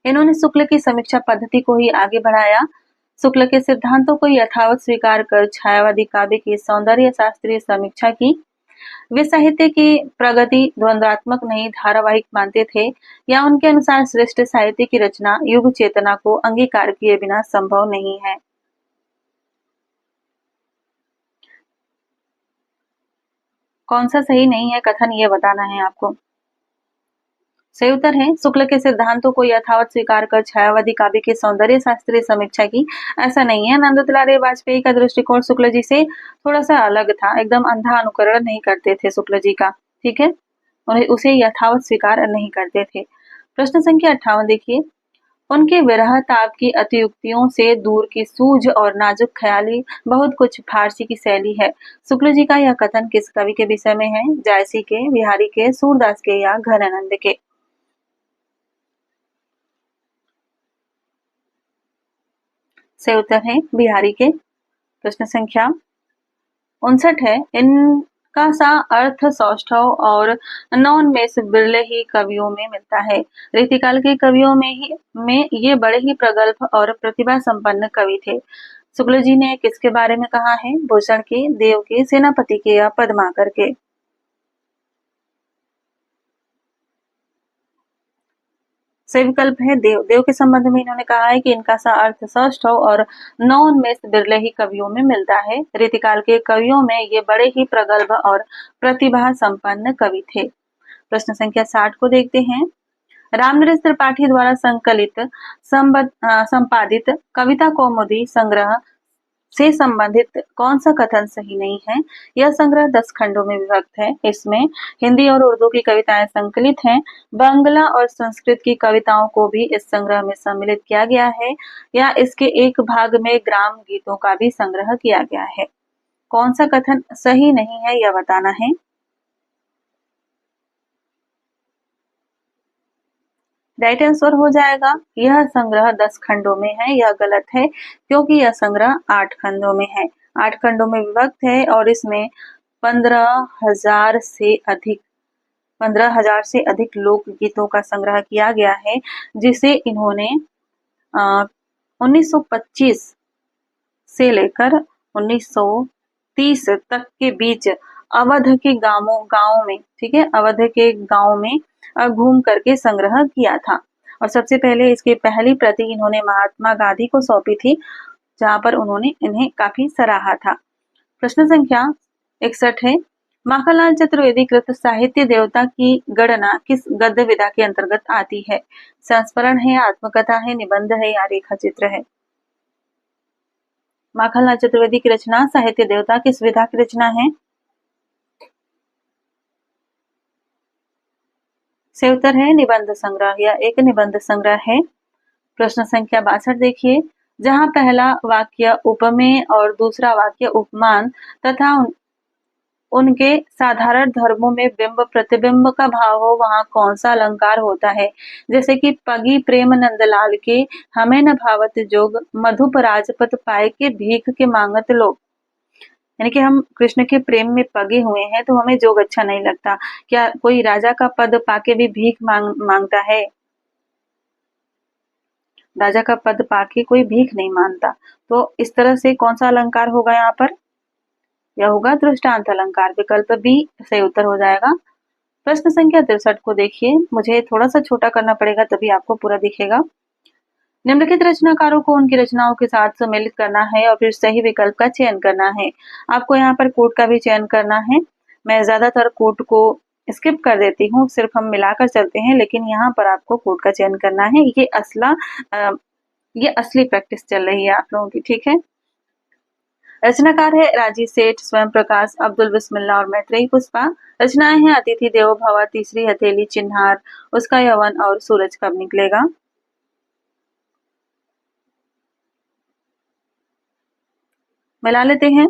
इन्होंने शुक्ल की समीक्षा पद्धति को ही आगे बढ़ाया, शुक्ल के सिद्धांतों को यथावत स्वीकार कर छायावादी काव्य की सौंदर्य शास्त्रीय समीक्षा की। वे साहित्य की प्रगति द्वंद्वात्मक नहीं धारावाहिक मानते थे, या उनके अनुसार श्रेष्ठ साहित्य की रचना युग चेतना को अंगीकार किए बिना संभव नहीं है? कौन सा सही नहीं है कथन, ये बताना है आपको। सही उत्तर है, शुक्ल के सिद्धांतों को यथावत स्वीकार कर छायावादी काव्य की सौंदर्य शास्त्रीय समीक्षा की। ऐसा नहीं है, नंद दुलारे वाजपेयी का दृष्टिकोण शुक्ल जी से थोड़ा सा अलग था, एकदम अंधा अनुकरण नहीं करते थे शुक्ल जी का। ठीक है, उन्हें उसे यथावत स्वीकार नहीं करते थे। प्रश्न संख्या 58 देखिए, उनके विरह ताप की अतियुक्तियों से दूर की सूझ और नाजुक ख्याली बहुत कुछ फारसी की शैली है। शुक्ल जी का यह कथन किस कवि के विषय में है? जायसी के, बिहारी के, सूरदास के या घनानंद के? सही उत्तर है बिहारी के। प्रश्न संख्या 59 है। इनका सा अर्थ सौष्ठव और नौनमेष बिरले ही कवियों में मिलता है। रीतिकाल के कवियों में ये बड़े ही प्रगल्भ और प्रतिभा संपन्न कवि थे। शुक्ल जी ने किसके बारे में कहा है? भूषण के, देव के, सेनापति के या पद्माकर के? सही विकल्प है देव। देव के संबंध में इन्होंने कहा है कि इनका सा अर्थ सौष्ठव और नौनमेष बिरले ही कवियों में मिलता है। रीतिकाल के कवियों में ये बड़े ही प्रगल्भ और प्रतिभा संपन्न कवि थे। प्रश्न संख्या 60 को देखते हैं। रामनरेश त्रिपाठी द्वारा संकलित संपादित कविता कौमुदी संग्रह से संबंधित कौन सा कथन सही नहीं है? यह संग्रह 10 खंडों में विभक्त है। इसमें हिंदी और उर्दू की कविताएं संकलित हैं। बांग्ला और संस्कृत की कविताओं को भी इस संग्रह में सम्मिलित किया गया है, या इसके एक भाग में ग्राम गीतों का भी संग्रह किया गया है। कौन सा कथन सही नहीं है यह बताना है। राइट आंसर हो जाएगा यह संग्रह 10 खंडों में है। यह गलत है क्योंकि यह संग्रह 8 खंडों में है, 8 खंडों में विभक्त है और इसमें 15,000 से अधिक लोकगीतों का संग्रह किया गया है, जिसे इन्होंने 1925 से लेकर 1930 तक के बीच अवध के गांवों में, ठीक है, अवध के गांव में घूम करके संग्रह किया था। और सबसे पहले इसकी पहली प्रति इन्होंने महात्मा गांधी को सौंपी थी, जहां पर उन्होंने इन्हें काफी सराहा था। प्रश्न संख्या 61 है। माखनलाल चतुर्वेदी कृत साहित्य देवता की गणना किस गद्य विधा के अंतर्गत आती है? संस्मरण है, आत्मकथा है, निबंध है या रेखा चित्र है? माखनलाल चतुर्वेदी की रचना साहित्य देवता किस विधा की रचना है? सही उत्तर है निबंध संग्रह, या एक निबंध संग्रह है। प्रश्न संख्या 62 देखिए। जहां पहला वाक्य उपमेय और दूसरा वाक्य उपमान तथा उनके साधारण धर्मों में बिंब प्रतिबिंब का भाव हो, वहां कौन सा अलंकार होता है? जैसे कि पगी प्रेम नंदलाल के हमें न भावत जोग, मधुप राजपथ पाए के भीख के मांगत लोग। यानी कि हम कृष्ण के प्रेम में पगे हुए हैं तो हमें जोग अच्छा नहीं लगता। क्या कोई राजा का पद पाके भी भीख मांगता है? राजा का पद पाके कोई भीख नहीं मांगता। तो इस तरह से कौन सा अलंकार होगा यहाँ पर? यह होगा दृष्टांत अलंकार। विकल्प बी सही उत्तर हो जाएगा। प्रश्न संख्या 63 को देखिए। मुझे थोड़ा सा छोटा करना पड़ेगा तभी आपको पूरा दिखेगा। निम्नलिखित रचनाकारों को उनकी रचनाओं के साथ सम्मिलित करना है और फिर सही विकल्प का चयन करना है। आपको यहाँ पर कोट का भी चयन करना है। मैं ज्यादातर कोट को स्किप कर देती हूँ, सिर्फ हम मिलाकर चलते हैं, लेकिन यहाँ पर आपको कोट का चयन करना है। ये असली प्रैक्टिस चल रही है आप लोगों की, ठीक है। रचनाकार है राजी सेठ, स्वयं प्रकाश, अब्दुल बिस्मिल्लाह और मैत्रेयी पुष्पा। रचनाएं हैं अतिथि देवो भव, तीसरी हथेली, चिन्हार, उसका यौवन और सूरज कब निकलेगा। मिला लेते हैं।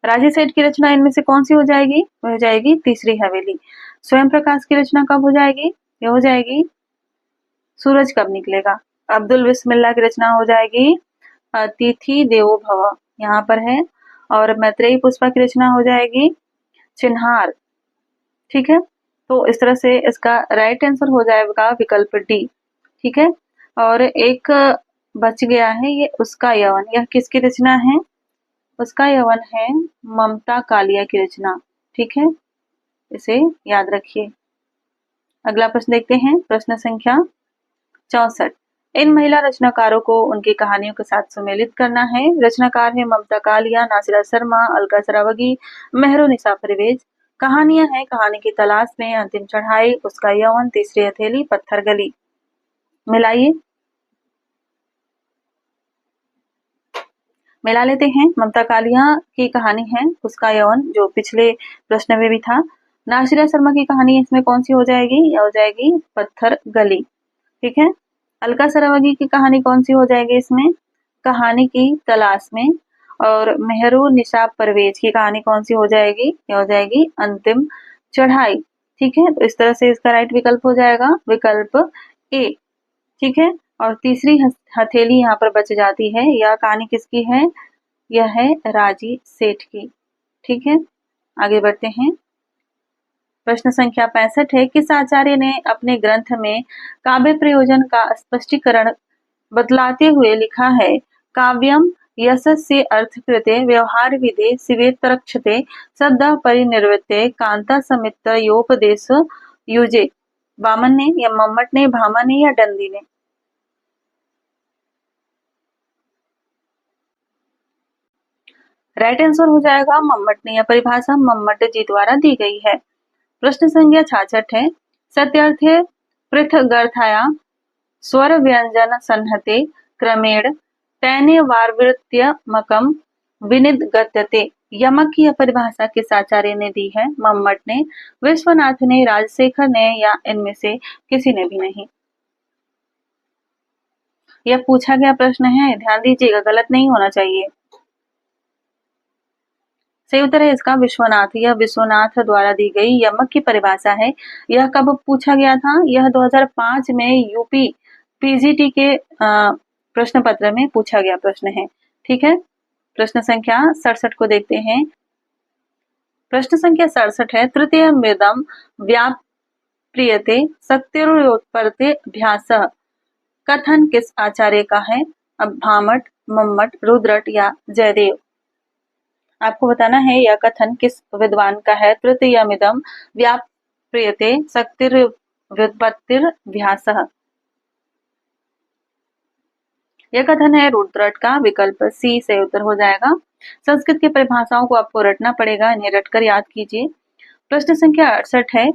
राजी सेठ की रचना इनमें से कौन सी हो जाएगी? वह हो जाएगी तीसरी हवेली। स्वयं प्रकाश की रचना कब हो जाएगी? यह हो जाएगी सूरज कब निकलेगा। अब्दुल बिस्मिल्लाह की रचना हो जाएगी अतिथि देवो भव, यहाँ पर है। और मैत्रेयी पुष्पा की रचना हो जाएगी चिन्हार, ठीक है। तो इस तरह से इसका राइट आंसर हो जाएगा विकल्प डी, ठीक है। और एक बच गया है, ये उसका यवन। यह किसकी रचना है? उसका यवन है ममता कालिया की रचना, ठीक है, इसे याद रखिए। अगला प्रश्न देखते हैं। प्रश्न संख्या 64। इन महिला रचनाकारों को उनकी कहानियों के साथ सम्मिलित करना है। रचनाकार है ममता कालिया, नासिरा शर्मा, अलका सरावगी, मेहरुनिसा परवेज। कहानियां हैं कहानी की तलाश में, अंतिम चढ़ाई, उसका यौवन, तीसरी हथेली, पत्थर गली। मिलाइए, मिला लेते हैं। ममता कालिया की कहानी है उसका यौवन, जो पिछले प्रश्न में भी था। नासिरा शर्मा की कहानी इसमें कौन सी हो जाएगी? यह हो जाएगी पत्थर गली, ठीक है। अलका शरावगी की कहानी कौन सी हो जाएगी इसमें? कहानी की तलाश में। और मेहरू निशाब परवेज की कहानी कौन सी हो जाएगी? ये हो जाएगी अंतिम चढ़ाई। ठीक है, तो इस तरह से इसका राइट विकल्प हो जाएगा विकल्प ए। ठीक है, और तीसरी हथेली यहाँ पर बच जाती है। यह कहानी किसकी है? यह है राजी सेठ की। ठीक है, आगे बढ़ते हैं। प्रश्न संख्या 65 है, किस आचार्य ने अपने ग्रंथ में काव्य प्रयोजन का स्पष्टीकरण बतलाते हुए लिखा है? काव्यम यशस्य अर्थकृते व्यवहार विदे शिवेतरक्षते सद्दा परिनिर्वृत्ते कांता समित योपदेश युजे। वामन ने या मम्मट ने, भामा ने या डंडी ने? राइट आंसर हो जाएगा मम्मट ने। यह परिभाषा मम्मट जी द्वारा दी गई है। प्रश्न संख्या 66 है, सत्यार्थे पृथगर्थाया स्वर व्यंजन संहते क्रमेण तैने वार्वृत्यमकम विनिर्गत्यते। यमक की यह परिभाषा किस आचार्य ने दी है? मम्मट ने, विश्वनाथ ने, राजशेखर ने या इनमें से किसी ने भी नहीं? यह पूछा गया प्रश्न है, ध्यान दीजिएगा, गलत नहीं होना चाहिए। सही उत्तर है इसका विश्वनाथ। यह विश्वनाथ द्वारा दी गई यमक की परिभाषा है। यह कब पूछा गया था? यह 2005 में यूपी पीजीटी के प्रश्न पत्र में पूछा गया प्रश्न है। ठीक है, प्रश्न संख्या 67 को देखते हैं। प्रश्न संख्या 67 है, तृतीय मृदम व्याप्रियते शक्तिरोत्पत्ति अभ्यास कथन किस आचार्य का है? अब भामट, मम्मट, रुद्रट या जयदेव? आपको बताना है यह कथन किस विद्वान का है? तृतीयमिदं व्याप्रियते शक्तिर्व्युत्पत्तिरभ्यासः। यह कथन है रुद्रट का। विकल्प सी से उत्तर हो जाएगा। संस्कृत की परिभाषाओं को आपको रटना पड़ेगा, इन्हें रटकर याद कीजिए। प्रश्न संख्या 68 है,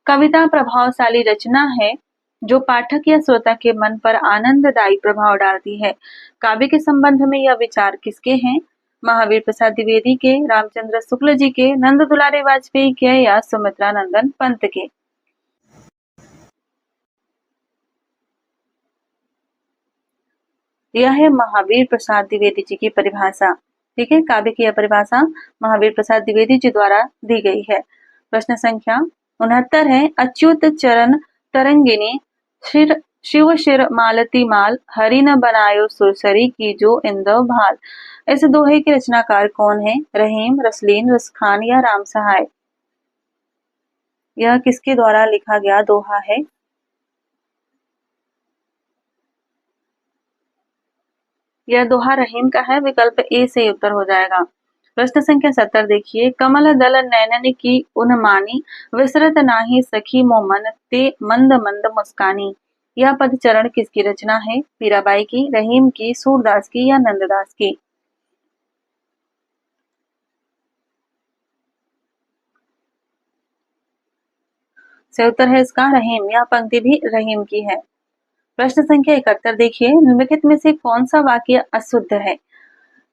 कविता प्रभावशाली रचना है जो पाठक या श्रोता के मन पर आनंददायी प्रभाव डालती है। काव्य के संबंध में यह विचार किसके हैं? महावीर प्रसाद द्विवेदी के, रामचंद्र शुक्ल जी के, नंद दुलारे वाजपेयी के या सुमित्रा नंदन पंत के? यह है महावीर प्रसाद द्विवेदी जी की परिभाषा। ठीक है, काव्य की यह परिभाषा महावीर प्रसाद द्विवेदी जी द्वारा दी गई है। प्रश्न संख्या 69 है, अच्युत चरण तरंगिनी शिव शिर मालती माल हरि न बनायो सुरसरी की जो इंदव भाल। इस दोहे के रचनाकार कौन है? रहीम, रसलीन, रसखान या राम सहाय? यह किसके द्वारा लिखा गया दोहा है? यह दोहा रहीम का है। विकल्प ए से उत्तर हो जाएगा। प्रश्न संख्या 70 देखिए, कमल दल नैनन की उन्मानी विसरत नाही सखी मोमन ते मंद मंद मुस्कानी। यह पदचरण किसकी रचना है? मीराबाई की, रहीम की, सूरदास की या नंददास की? से उत्तर है इसका रहीम। यह पंक्ति भी रहीम की है। प्रश्न संख्या 71 देखिए, निम्नलिखित में से कौन सा वाक्य अशुद्ध है?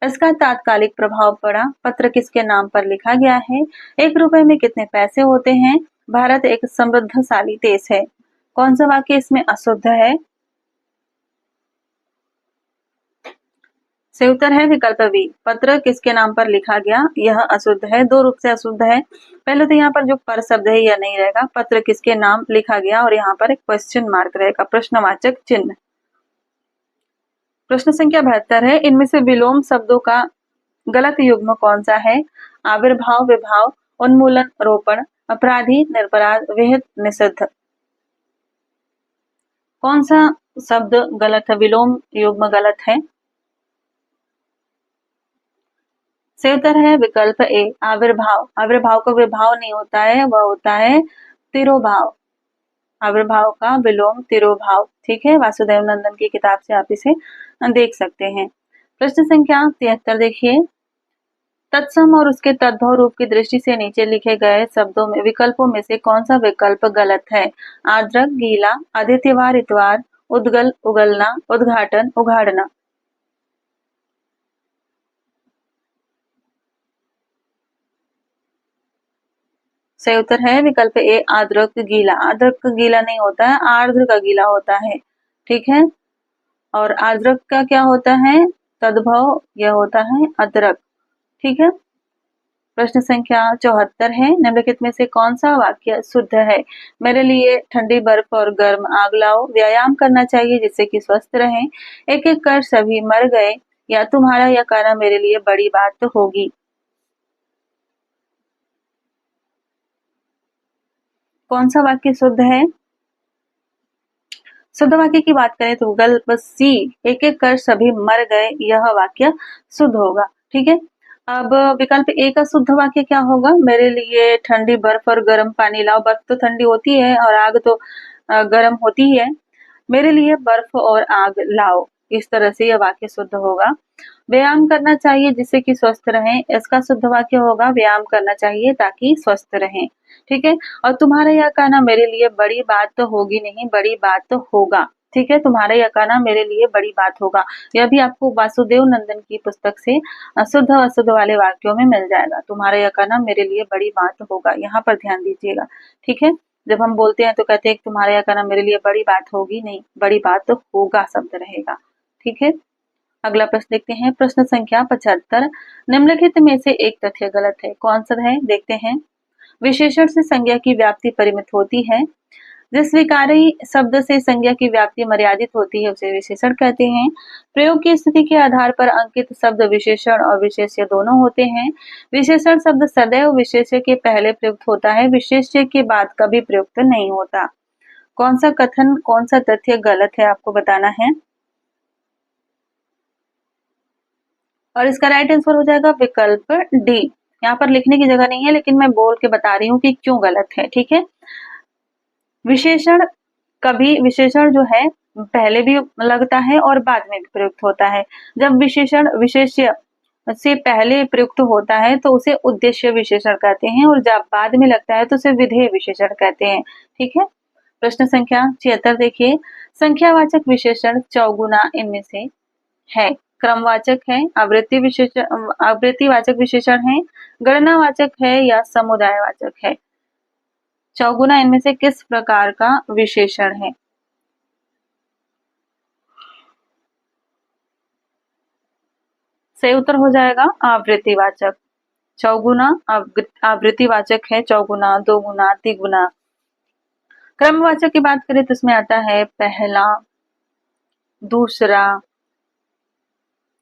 इसका तात्कालिक प्रभाव पड़ा। पत्र किसके नाम पर लिखा गया है? 1 रुपए में कितने पैसे होते हैं? भारत एक समृद्धशाली देश है। कौन सा वाक्य इसमें अशुद्ध है? से उत्तर है विकल्प बी। पत्र किसके नाम पर लिखा गया, यह अशुद्ध है। 2 रूप से अशुद्ध है। पहले तो यहाँ पर जो पर शब्द है यह नहीं रहेगा, पत्र किसके नाम लिखा गया, और यहाँ पर एक क्वेश्चन मार्क रहेगा, प्रश्नवाचक चिन्ह। प्रश्न संख्या 72 है, इनमें से विलोम शब्दों का गलत युग्म कौन सा है? आविर्भाव, विभाव, उन्मूलन, रोपण, अपराधी, निरपराध, विहित, निषिद्ध। कौन सा शब्द गलत है, विलोम युग्म गलत है? से उत्तर है विकल्प ए, आविर्भाव। आविर्भाव का विभाव नहीं होता है, वह होता है तिरोभाव। आविर्भाव का विलोम तिरोभाव। ठीक है, वासुदेव नंदन की किताब से आप इसे देख सकते हैं। प्रश्न संख्या 73 देखिए, तत्सम और उसके तद्भव रूप की दृष्टि से नीचे लिखे गए शब्दों में विकल्पों में से कौन सा विकल्प गलत है? आर्द्रक, गीला, आदित्यवार, इतवार, उद्गल, उगलना, उद्घाटन, उघाड़ना। सही उत्तर है विकल्प ए, आर्द्रक गीला। आर्द्रक गीला नहीं होता है, आर्द्र का गीला होता है। ठीक है। और अदरक का क्या होता है? तद्भव, यह होता है अदरक। ठीक है। प्रश्न संख्या 74 है, निम्नलिखित में से कौन सा वाक्य शुद्ध है? मेरे लिए ठंडी बर्फ और गर्म आग लाओ, व्यायाम करना चाहिए जिससे कि स्वस्थ रहें, एक एक कर सभी मर गए, या तुम्हारा यह कहना मेरे लिए बड़ी बात होगी। कौन सा वाक्य शुद्ध है? शुद्ध वाक्य की बात करें तो विकल्प सी, एक एक कर सभी मर गए, यह वाक्य शुद्ध होगा। ठीक है। अब विकल्प ए का शुद्ध वाक्य क्या होगा? मेरे लिए ठंडी बर्फ और गर्म पानी लाओ। बर्फ तो ठंडी होती है और आग तो गर्म होती ही है। मेरे लिए बर्फ और आग लाओ, इस तरह से यह वाक्य शुद्ध होगा। व्यायाम करना चाहिए जिससे कि स्वस्थ रहें, इसका शुद्ध वाक्य होगा व्यायाम करना चाहिए ताकि स्वस्थ रहें। ठीक है। और तुम्हारा यह कहना मेरे लिए बड़ी बात तो होगी नहीं, बड़ी बात तो होगा। ठीक है। तुम्हारा यह कहना मेरे लिए बड़ी बात होगा, यह भी आपको वासुदेव नंदन की पुस्तक से शुद्ध अशुद्ध वाले वाक्यों में मिल जाएगा। तुम्हारा यह कहना मेरे लिए बड़ी बात होगा, यहाँ पर ध्यान दीजिएगा। ठीक है। जब हम बोलते हैं तो कहते हैं तुम्हारा यह कहना मेरे लिए बड़ी बात होगी, नहीं, बड़ी बात तो होगा शब्द रहेगा। ठीक है। अगला प्रश्न देखते हैं, प्रश्न संख्या 75, निम्नलिखित में से एक तथ्य गलत है, कौन सा है? देखते हैं। विशेषण से संज्ञा की व्याप्ति परिमित होती है। जिस विकारी शब्द से संज्ञा की व्याप्ति मर्यादित होती है उसे विशेषण कहते हैं। प्रयोग की स्थिति के आधार पर अंकित शब्द विशेषण और विशेष्य दोनों होते हैं। विशेषण शब्द सदैव विशेष्य के पहले प्रयुक्त होता है, विशेष्य के बाद कभी प्रयुक्त नहीं होता। कौन सा कथन, कौन सा तथ्य गलत है, आपको बताना है। और इसका राइट आंसर हो जाएगा विकल्प डी। यहाँ पर लिखने की जगह नहीं है लेकिन मैं बोल के बता रही हूँ कि क्यों गलत है। ठीक है। विशेषण कभी, विशेषण जो है पहले भी लगता है और बाद में भी प्रयुक्त होता है। जब विशेषण विशेष्य से पहले प्रयुक्त होता है तो उसे उद्देश्य विशेषण कहते हैं, और जब बाद में लगता है तो उसे विधेय विशेषण कहते हैं। ठीक है। प्रश्न संख्या 76 देखिए, संख्यावाचक विशेषण चौगुना इनमें से है? क्रमवाचक है, आवृत्ति विशेषण, आवृत्तिवाचक विशेषण है, गणनावाचक है, या समुदायवाचक है? चौगुना इनमें से किस प्रकार का विशेषण है? सही उत्तर हो जाएगा आवृत्तिवाचक। चौगुना आवृत्तिवाचक है, चौगुना, दोगुना, तिगुना। क्रमवाचक की बात करें तो इसमें आता है पहला, दूसरा।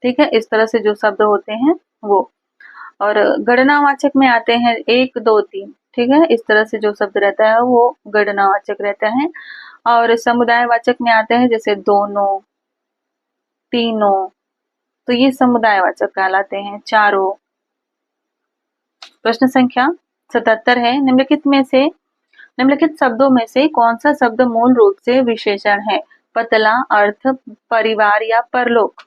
ठीक है। इस तरह से जो शब्द होते हैं वो। और गणनावाचक में आते हैं 1, 2, 3। ठीक है। इस तरह से जो शब्द रहता है वो गणनावाचक रहता है। और समुदायवाचक में आते हैं जैसे दोनों, तीनों, तो ये समुदायवाचक कहलाते हैं, चारों। प्रश्न संख्या 77 है, निम्नलिखित शब्दों में से कौन सा शब्द मूल रूप से विशेषण है? पतला, अर्थ, परिवार, या परलोक?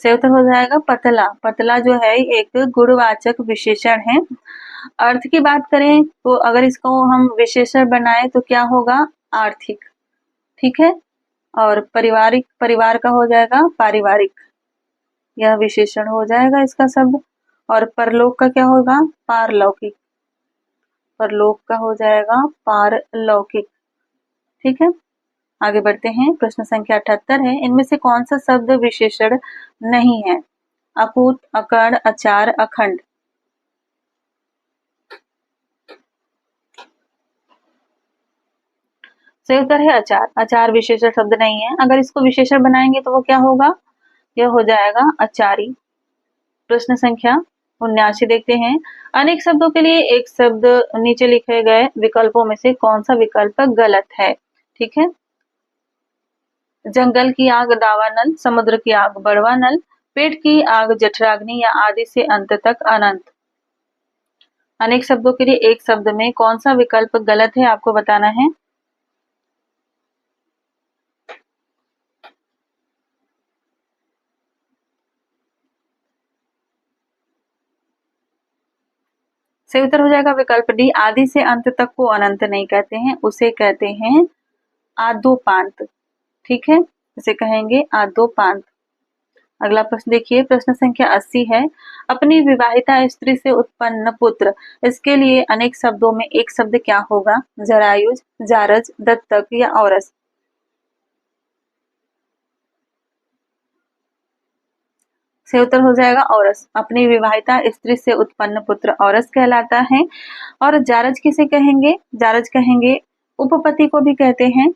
सही उत्तर हो जाएगा पतला। पतला जो है एक गुणवाचक विशेषण है। अर्थ की बात करें तो अगर इसको हम विशेषण बनाए तो क्या होगा? आर्थिक। ठीक है। और पारिवारिक, परिवार का हो जाएगा पारिवारिक, यह विशेषण हो जाएगा इसका शब्द। और परलोक का क्या होगा? पारलौकिक। परलोक का हो जाएगा पारलौकिक। ठीक है। आगे बढ़ते हैं, प्रश्न संख्या 78 है, इनमें से कौन सा शब्द विशेषण नहीं है? अकूत, अकर्ण, अचार, अखंड? सही उत्तर है अचार। अचार विशेषण शब्द नहीं है, अगर इसको विशेषण बनाएंगे तो वो क्या होगा? यह हो जाएगा अचारी। प्रश्न संख्या 79 देखते हैं, अनेक शब्दों के लिए एक शब्द नीचे लिखे गए विकल्पों में से कौन सा विकल्प गलत है? ठीक है। जंगल की आग दावानल, समुद्र की आग बड़वा नल, पेट की आग जठराग्नि, या आदि से अंत तक अनंत? अनेक शब्दों के लिए एक शब्द में कौन सा विकल्प गलत है, आपको बताना है। सही उत्तर हो जाएगा विकल्प डी, आदि से अंत तक को अनंत नहीं कहते हैं, उसे कहते हैं आदोपांत। ठीक है। इसे कहेंगे आदोपांत। अगला प्रश्न देखिए, प्रश्न संख्या 80 है। अपनी विवाहिता स्त्री से उत्पन्न पुत्र, इसके लिए अनेक शब्दों में एक शब्द क्या होगा? जरायुज, जारज, दत्तक या औरस? सही उत्तर हो जाएगा औरस। अपनी विवाहिता स्त्री से उत्पन्न पुत्र औरस कहलाता है। और जारज किसे कहेंगे? जारज कहेंगे उपपति को भी कहते हैं।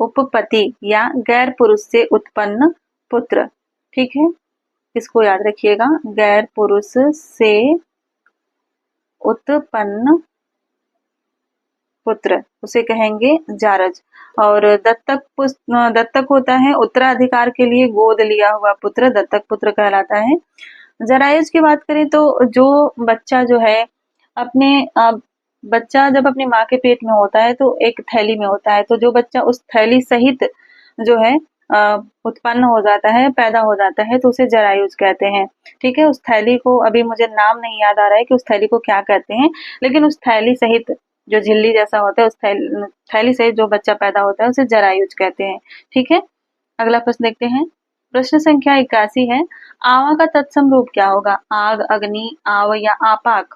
उपपति या गैर पुरुष से उत्पन्न पुत्र। ठीक है, इसको याद रखिएगा, गैर पुरुष से उत्पन्न पुत्र उसे कहेंगे जारज। और दत्तक होता है उत्तराधिकार के लिए गोद लिया हुआ पुत्र, दत्तक पुत्र कहलाता है। जरायुज की बात करें तो जो बच्चा जो है अपने बच्चा जब अपनी माँ के पेट में होता है तो एक थैली में होता है, तो जो बच्चा उस थैली सहित जो है उत्पन्न हो जाता है, पैदा हो जाता है, तो उसे जरायुज कहते हैं। ठीक है, उस थैली को अभी मुझे नाम नहीं याद आ रहा है कि उस थैली को क्या कहते हैं, लेकिन उस थैली सहित जो झिल्ली जैसा होता है उस थैली सहित जो बच्चा पैदा होता है उसे जरायुज कहते हैं। ठीक है, अगला प्रश्न देखते हैं। प्रश्न संख्या 81 है। आवा का तत्सम रूप क्या होगा? आग, अग्नि, आव या आपाक?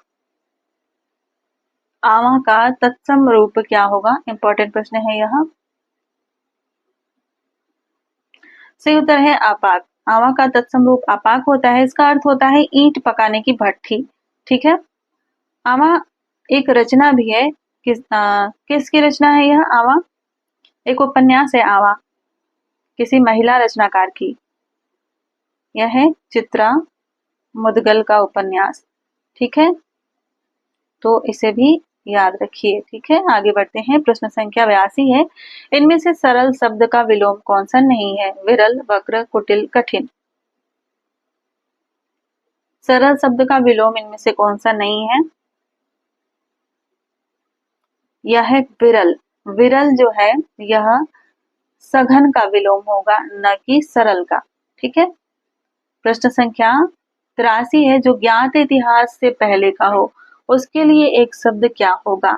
आवा का तत्सम रूप क्या होगा? इंपॉर्टेंट प्रश्न है यह। सही उत्तर है आपाक। आवा का तत्सम रूप आपाक होता है। इसका अर्थ होता है ईंट पकाने की भट्ठी। ठीक है, आवा एक रचना भी है। किसकी रचना है यह? आवा एक उपन्यास है। आवा किसी महिला रचनाकार की। यह है चित्रा मुदगल का उपन्यास। ठीक है, तो इसे भी याद रखिए। ठीक है, आगे बढ़ते हैं। प्रश्न संख्या 82 है। इनमें से सरल शब्द का विलोम कौन सा नहीं है? विरल, वक्र, कुटिल, कठिन? सरल शब्द का विलोम इनमें से कौन सा नहीं है? यह है विरल। विरल जो है यह सघन का विलोम होगा, न कि सरल का। ठीक है, प्रश्न संख्या 83 है। जो ज्ञात इतिहास से पहले का हो उसके लिए एक शब्द क्या होगा?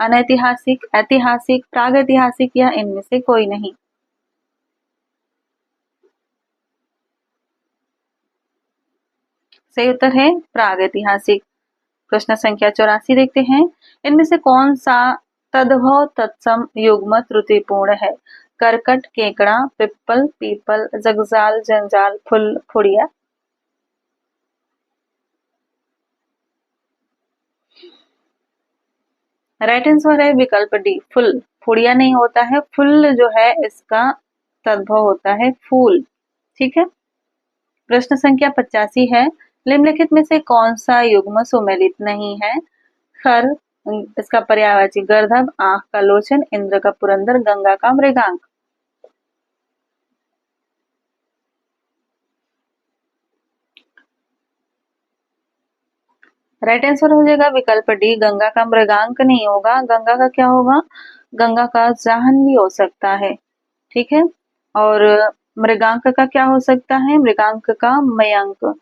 अनैतिहासिक, ऐतिहासिक, प्रागैतिहासिक या इनमें से कोई नहीं? सही उत्तर है प्रागैतिहासिक। प्रश्न संख्या 84 देखते हैं। इनमें से कौन सा तद्भव तत्सम युग्म त्रुटिपूर्ण है? करकट, केकड़ा, पिप्पल, पीपल, जगजाल, जंजाल, फुल, फुड़िया? राइट आंसर है विकल्प डी, फुल। फुड़िया नहीं होता है, फुल जो है इसका तद्भव होता है फूल। ठीक है, प्रश्न संख्या 85 है। निम्नलिखित में से कौन सा युग्म सुमेलित नहीं है? खर, इसका पर्यायवाची गर्दभ, आंख का लोचन, इंद्र का पुरंदर, गंगा का मृगांक? राइट आंसर हो जाएगा विकल्प डी, गंगा का मृगांक नहीं होगा। गंगा का क्या होगा? गंगा का जाह्नवी हो सकता है। ठीक है, और मृगांक का क्या हो सकता है? मृगांक का मयंक।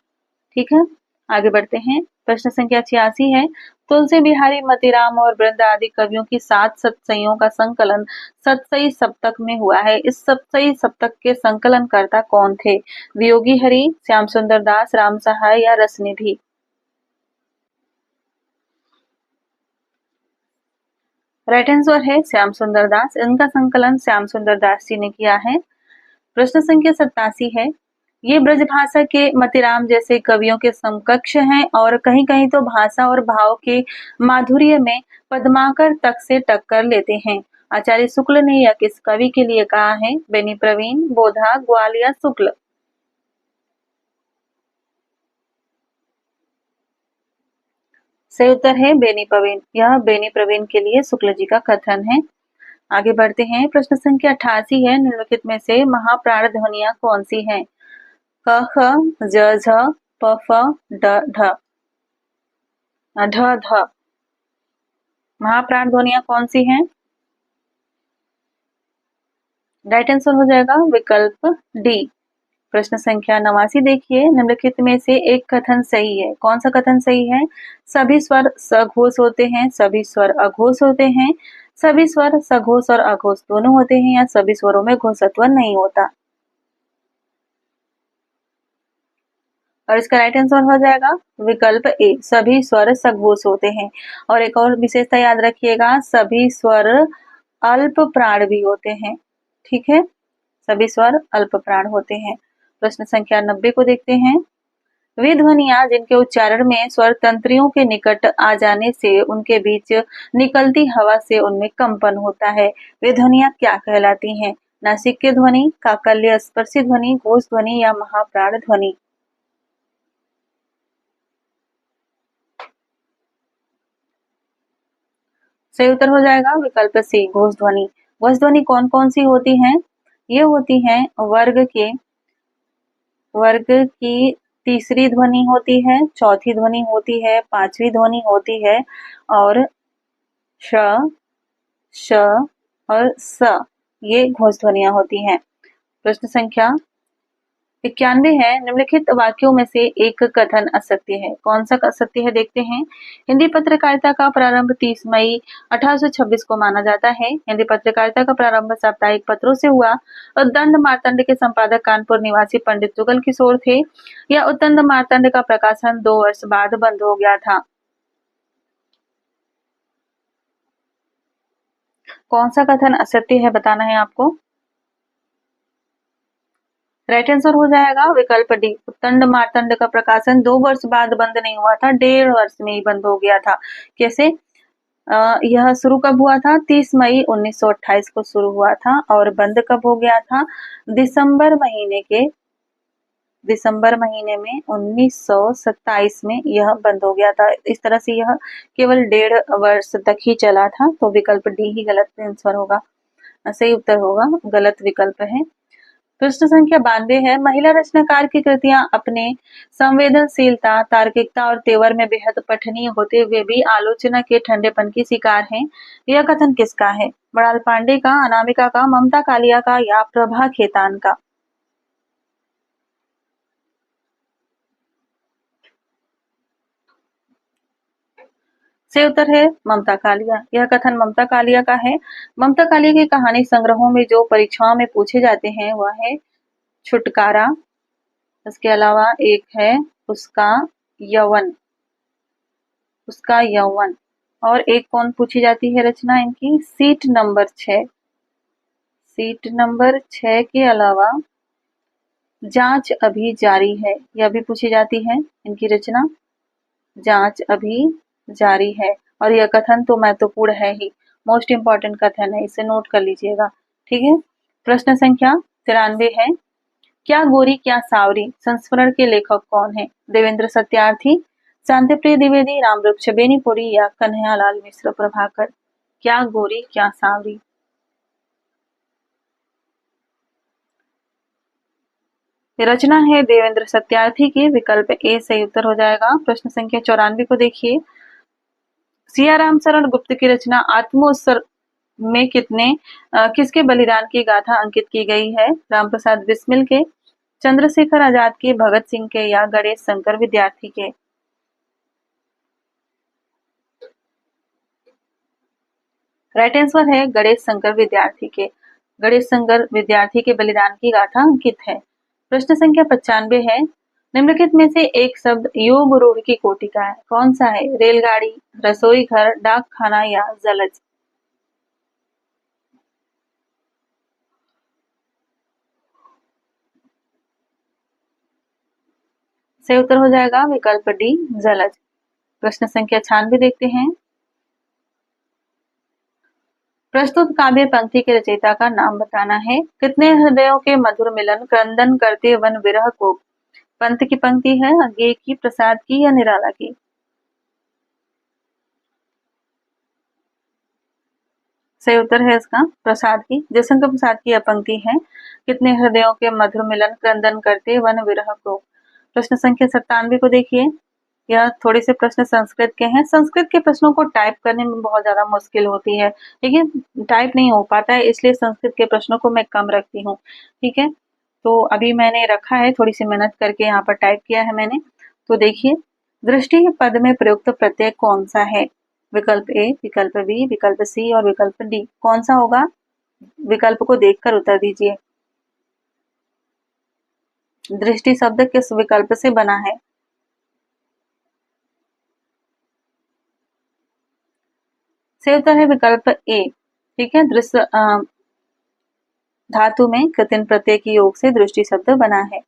ठीक है, आगे बढ़ते हैं। प्रश्न संख्या 86 है। तुलसी बिहारी, मतीराम और वृंद आदि कवियों की 7 सतसइयों का संकलन सतसई सप्तक में हुआ है। इस सतसई सप्तक के संकलनकर्ता कौन थे? वियोगी हरि, श्याम सुंदर दास, राम सहाय या रसनिधि? राइट आंसर है श्याम सुंदर दास। इनका संकलन श्याम सुंदर दास जी ने किया है। प्रश्न संख्या 87 है। ये ब्रजभाषा के मतीराम जैसे कवियों के समकक्ष हैं और कहीं कहीं तो भाषा और भाव के माधुर्य में पद्माकर तक से टक्कर लेते हैं। आचार्य शुक्ल ने यह किस कवि के लिए कहा है? बेनी प्रवीण, बोधा, ग्वाल या शुक्ल? सही उत्तर है बेनी प्रवीण। यह बेनी प्रवीण के लिए शुक्ल जी का कथन है। आगे बढ़ते हैं। प्रश्न संख्या 88 है। निम्नलिखित में से महाप्राण ध्वनियां कौन सी हैं? क, ख, ज, झ, प, फ, ड, ढ? ढ, ध। महाप्राण ध्वनियां कौन सी हैं? राइट आंसर हो जाएगा विकल्प डी। प्रश्न संख्या 89 देखिए। निम्नलिखित में से एक कथन सही है। कौन सा कथन सही है? सभी स्वर सघोष होते हैं, सभी स्वर अघोष होते हैं, सभी स्वर सघोष और अघोष दोनों होते हैं, या सभी स्वरों में घोषत्व नहीं होता? और इसका राइट आंसर हो जाएगा विकल्प ए, सभी स्वर सघोष होते हैं। और एक और विशेषता याद रखिएगा, सभी स्वर अल्प प्राण भी होते हैं। ठीक है, सभी स्वर अल्प प्राण होते हैं। प्रश्न संख्या 90 को देखते हैं। वे ध्वनियां जिनके उच्चारण में स्वर तंत्रियों के निकट आ जाने से उनके बीच निकलती हवा से उनमें कंपन होता है, वे ध्वनियां क्या कहलाती हैं? नासिक्य ध्वनि, काकल्य स्पर्शी ध्वनि, घोष ध्वनि या महाप्राण ध्वनि? सही उत्तर हो जाएगा विकल्प सी, घोष ध्वनि। घोष ध्वनि कौन कौन सी होती हैं? ये होती हैं वर्ग की तीसरी ध्वनि होती है, चौथी ध्वनि होती है, पांचवी ध्वनि होती है और श, श और स, ये घोष ध्वनियां होती हैं। प्रश्न संख्या 91 है। निम्नलिखित वाक्यों में से एक कथन असत्य है, कौन सा असत्य है देखते हैं। हिंदी पत्रकारिता का प्रारंभ 30 मई 1826 को माना जाता है। हिंदी पत्रकारिता का प्रारंभ साप्ताहिक पत्रों से हुआ। उद्दंड मार्तंड के संपादक कानपुर निवासी पंडित जुगल किशोर थे, या उद्दंड मार्तंड का प्रकाशन 2 वर्ष बाद बंद हो गया था। कौन सा कथन असत्य है बताना है आपको। राइट आंसर हो जाएगा विकल्प डी, उत्तंड मार्तंड का प्रकाशन 2 वर्ष बाद बंद नहीं हुआ था, 1.5 वर्ष में ही बंद हो गया था। कैसे? यह शुरू कब हुआ था? 30 मई 1928 को शुरू हुआ था और बंद कब हो गया था? दिसंबर महीने में 1927 में यह बंद हो गया था। इस तरह से यह केवल 1.5 वर्ष तक ही चला था, तो विकल्प डी ही गलत आंसर होगा, सही उत्तर होगा, गलत विकल्प है। प्रश्न संख्या 92 है। महिला रचनाकार की कृतियां अपने संवेदनशीलता, तार्किकता और तेवर में बेहद पठनीय होते हुए भी आलोचना के ठंडेपन की शिकार हैं, यह कथन किसका है? मृणाल पांडे का, अनामिका का, ममता कालिया का या प्रभा खेतान का? सही उत्तर है ममता कालिया। यह कथन ममता कालिया का है। ममता कालिया की कहानी संग्रहों में जो परीक्षाओं में पूछे जाते हैं वह है छुटकारा, इसके अलावा एक है उसका यौवन, और एक कौन पूछी जाती है रचना इनकी? Seat number 6। सीट नंबर 6 के अलावा जांच अभी जारी है, यह भी पूछी जाती है इनकी रचना, जांच अभी जारी है। और यह कथन तो महत्वपूर्ण है ही, मोस्ट इंपॉर्टेंट कथन है, इसे नोट कर लीजिएगा। ठीक है, प्रश्न संख्या 93 है। क्या गोरी क्या सावरी संस्मरण के लेखक कौन है? देवेंद्र सत्यार्थी, शांतिप्रिय द्विवेदी, रामवृक्ष बेनीपुरी या कन्हैयालाल मिश्र प्रभाकर? क्या गोरी क्या सावरी? रचना है देवेंद्र सत्यार्थी की, विकल्प ए सही उत्तर हो जाएगा। प्रश्न संख्या 94 को देखिए। सियाराम शरण गुप्त की रचना आत्मोत्सर्ग में किसके बलिदान की गाथा अंकित की गई है? रामप्रसाद बिस्मिल के, चंद्रशेखर आजाद के, भगत सिंह के या गणेश शंकर विद्यार्थी के? राइट आंसर है गणेश शंकर विद्यार्थी के। गणेश शंकर विद्यार्थी के बलिदान की गाथा अंकित है। प्रश्न संख्या 95 है। निम्नलिखित में से एक शब्द योग रूढ़ की कोटि का है, कौन सा है? रेलगाड़ी, रसोई घर, डाक खाना या जलज? सही उत्तर हो जाएगा विकल्प डी, जलज। प्रश्न संख्या 96 देखते हैं। प्रस्तुत काव्य पंक्ति के रचयिता का नाम बताना है। कितने हृदयों के मधुर मिलन क्रंदन करते वन विरह को? पंत की पंक्ति है, गे की, प्रसाद की या निराला की? सही उत्तर है इसका प्रसाद की, जयशंकर प्रसाद की यह पंक्ति है। कितने हृदयों के मधुर मिलन क्रंदन करते वन विरह को? प्रश्न संख्या 97 को देखिए। यह थोड़े से प्रश्न संस्कृत के हैं। संस्कृत के प्रश्नों को टाइप करने में बहुत ज्यादा मुश्किल होती है, लेकिन टाइप नहीं हो पाता है, इसलिए संस्कृत के प्रश्नों को मैं कम रखती हूँ। ठीक है, तो अभी मैंने रखा है, थोड़ी सी मेहनत करके यहाँ पर टाइप किया है मैंने। तो देखिए, दृष्टि पद में प्रयुक्त प्रत्यय कौन सा है? विकल्प ए, विकल्प बी, विकल्प सी और विकल्प डी, कौन सा होगा? विकल्प को देखकर उत्तर दीजिए। दृष्टि शब्द किस विकल्प से बना है? सही उत्तर है विकल्प ए। ठीक है, दृश्य धातु में कृतिन प्रत्यय के योग से दृष्टि शब्द बना है।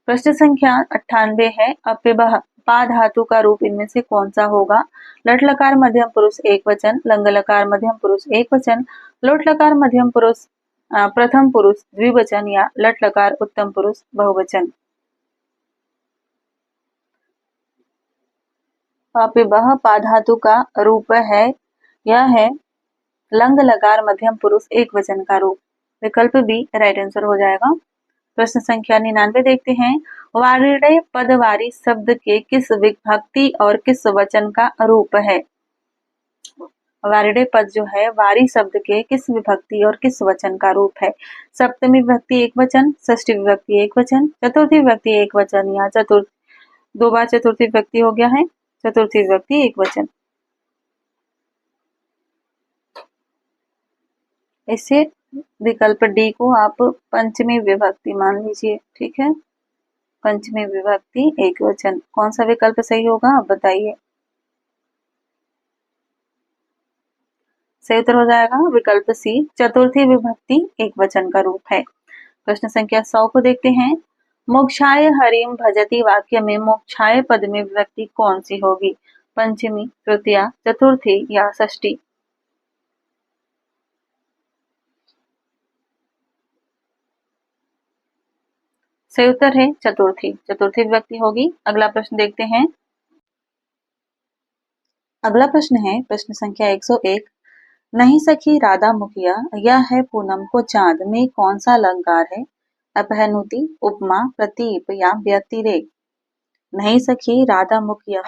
प्रश्न संख्या 98 है, अप्यबः पा धातु का रूप इनमें से कौन सा होगा? लट लकार मध्यम पुरुष एक वचन, लंग लकार मध्यम पुरुष एक वचन, लोट लकार मध्यम पुरुष प्रथम पुरुष द्विवचन या लट लकार उत्तम पुरुष बहुवचन। अप्यबः पा धातु का रूप है, यह है लंग लकार मध्यम पुरुष एक वचन का रूप। विकल्प बी राइट आंसर हो जाएगा। प्रश्न संख्या 99 देखते हैं, वारिणे पद वारी शब्द के किस विभक्ति और किस वचन का रूप है? वारिणे पद जो है वारी शब्द के किस विभक्ति और किस वचन का रूप है? सप्तमी विभक्ति एक वचन, षष्ठी विभक्ति एक वचन, चतुर्थी विभक्ति एक वचन या दो बार चतुर्थी विभक्ति हो गया है, चतुर्थी विभक्ति एक वचन। इससे विकल्प डी को आप पंचमी विभक्ति मान लीजिए। ठीक है, पंचमी विभक्ति एक वचन। कौन सा विकल्प सही होगा आप बताइए। सही उत्तर हो जाएगा विकल्प सी, चतुर्थी विभक्ति एक वचन का रूप है। प्रश्न संख्या 100 को देखते हैं, मोक्षाय हरिम भजति वाक्य में मोक्षाय पद में विभक्ति कौन सी होगी? पंचमी, तृतीया, चतुर्थी या षष्ठी? सही उत्तर है चतुर्थी, चतुर्थी विभक्ति होगी। अगला प्रश्न देखते हैं। अगला प्रश्न है प्रश्न संख्या 101, नहीं सखी राधा मुखिया यह है पूनम को चांद में कौन सा अलंकार है? अपहनुति, उपमा, प्रतीप या व्यतिरेक? नहीं सखी राधा मुखिया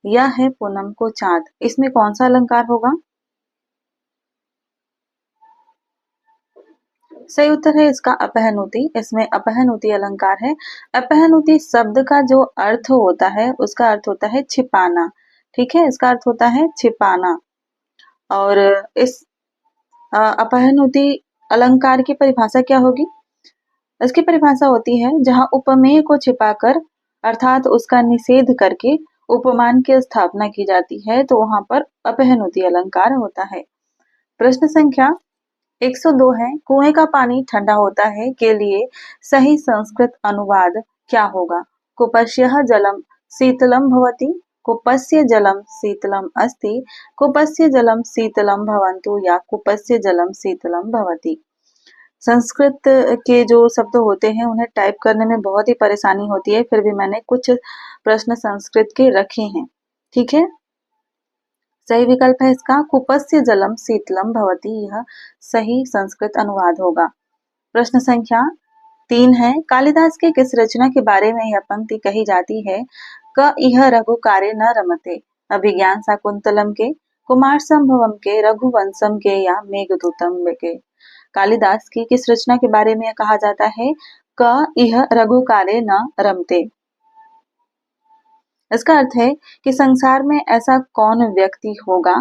यह है पूनम को चांद, इसमें कौन सा अलंकार होगा? सही उत्तर है इसका अपहनुति। इसमें अपहनुति अलंकार है। अपहनुति शब्द का जो अर्थ होता है उसका अर्थ होता है छिपाना। ठीक है, इसका अर्थ होता है छिपाना। और इस अपहनुति अलंकार की परिभाषा क्या होगी? इसकी परिभाषा होती है जहां उपमेय को छिपाकर अर्थात उसका निषेध करके उपमान की स्थापना की जाती है तो वहां पर अपहनुति अलंकार होता है। प्रश्न संख्या 102 है, कुएं का पानी ठंडा होता है के लिए सही संस्कृत अनुवाद क्या होगा? कुपस्यः जलम शीतलम भवति, कुपस्य जलम शीतलम अस्ति, कुपस्य जलम शीतलम भवन्तु या कुपस्य जलम शीतलम भवति। संस्कृत के जो शब्द होते हैं उन्हें टाइप करने में बहुत ही परेशानी होती है, फिर भी मैंने कुछ प्रश्न संस्कृत के रखे हैं। ठीक है, सही विकल्प है इसका कुपस्य जलम शीतलम भवति, यह सही संस्कृत अनुवाद होगा। प्रश्न संख्या 3 है, कालिदास के किस रचना के बारे में यह पंक्ति कही जाती है? क इह रघु कार्य न रमते, अभिज्ञान शाकुंतलम के, कुमार संभवम के, रघुवंशम के या मेघदूतम के? कालिदास की किस रचना के बारे में कहा जाता है क इह रघु कार्य न रमते? इसका अर्थ है कि संसार में ऐसा कौन व्यक्ति होगा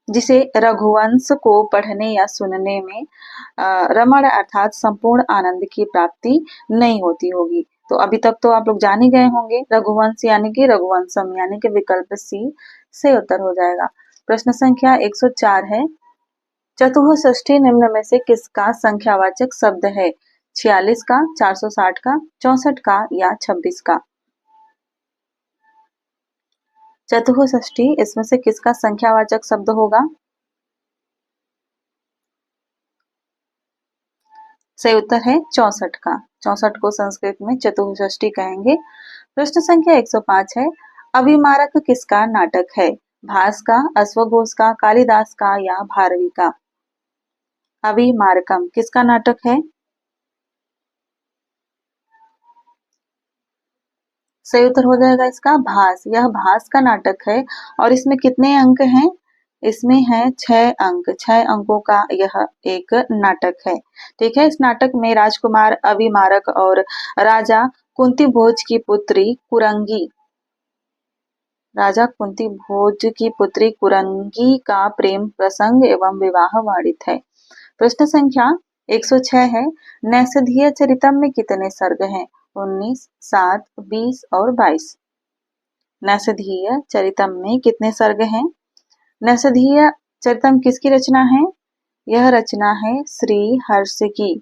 जिसे रघुवंश को पढ़ने या सुनने में रमण अर्थात संपूर्ण आनंद की प्राप्ति नहीं होती होगी। तो अभी तक तो आप लोग जान ही गए होंगे, रघुवंश यानी कि रघुवंशम यानी कि विकल्प सी से उत्तर हो जाएगा। प्रश्न संख्या 104 है, चतुःषष्ठी निम्न में से किसका संख्यावाचक शब्द है? 46 का, 460 का, 64 का या 26 का? चतुःषष्ठी इसमें से किसका संख्यावाचक शब्द होगा? सही उत्तर है 64 का। 64 को संस्कृत में चतुःषष्ठी कहेंगे। प्रश्न संख्या 105 है, अभिमारक किसका नाटक है? भास का, अश्वघोष का, कालिदास का या भारवी का? अभिमारकम किसका नाटक है? सही उत्तर हो जाएगा इसका भास। यह भास का नाटक है और इसमें कितने अंक हैं? इसमें है 6 अंक। 6 अंकों का यह एक नाटक है। ठीक है, इस नाटक में राजकुमार अभिमारक और राजा कुंती भोज की पुत्री कुरंगी का प्रेम प्रसंग एवं विवाह वर्णित है। प्रश्न संख्या 106 है, नैषधीय चरितम में कितने सर्ग हैं? 19, 7, 20 और 22। नैषधीय चरितम में कितने सर्ग हैं? नैषधीय चरितम किसकी रचना है? यह रचना है श्री हर्ष की।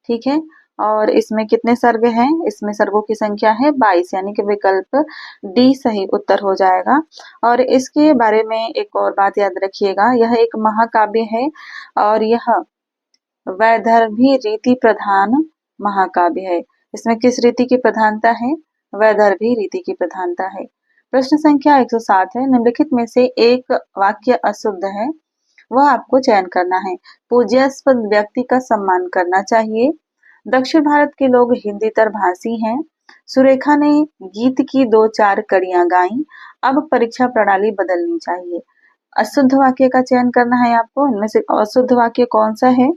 ठीक है, और इसमें कितने सर्ग हैं? इसमें सर्गों की संख्या है 22, यानी कि विकल्प डी सही उत्तर हो जाएगा। और इसके बारे में एक और बात याद रखिएगा, यह एक महाकाव्य है और यह वैदर्भी रीति प्रधान महाकाव्य है। इसमें किस रीति की प्रधानता है? वैदर्भी रीति की प्रधानता है। प्रश्न संख्या 107 है, निम्नलिखित में से एक वाक्य अशुद्ध है, वह आपको चयन करना है। पूज्यास्पद व्यक्ति का सम्मान करना चाहिए। दक्षिण भारत के लोग हिंदीतर भाषी हैं। सुरेखा ने गीत की 2-4 कड़ियां गाईं। अब परीक्षा प्रणाली बदलनी चाहिए। अशुद्ध वाक्य का चयन करना है आपको। इनमें से अशुद्ध वाक्य कौन सा है?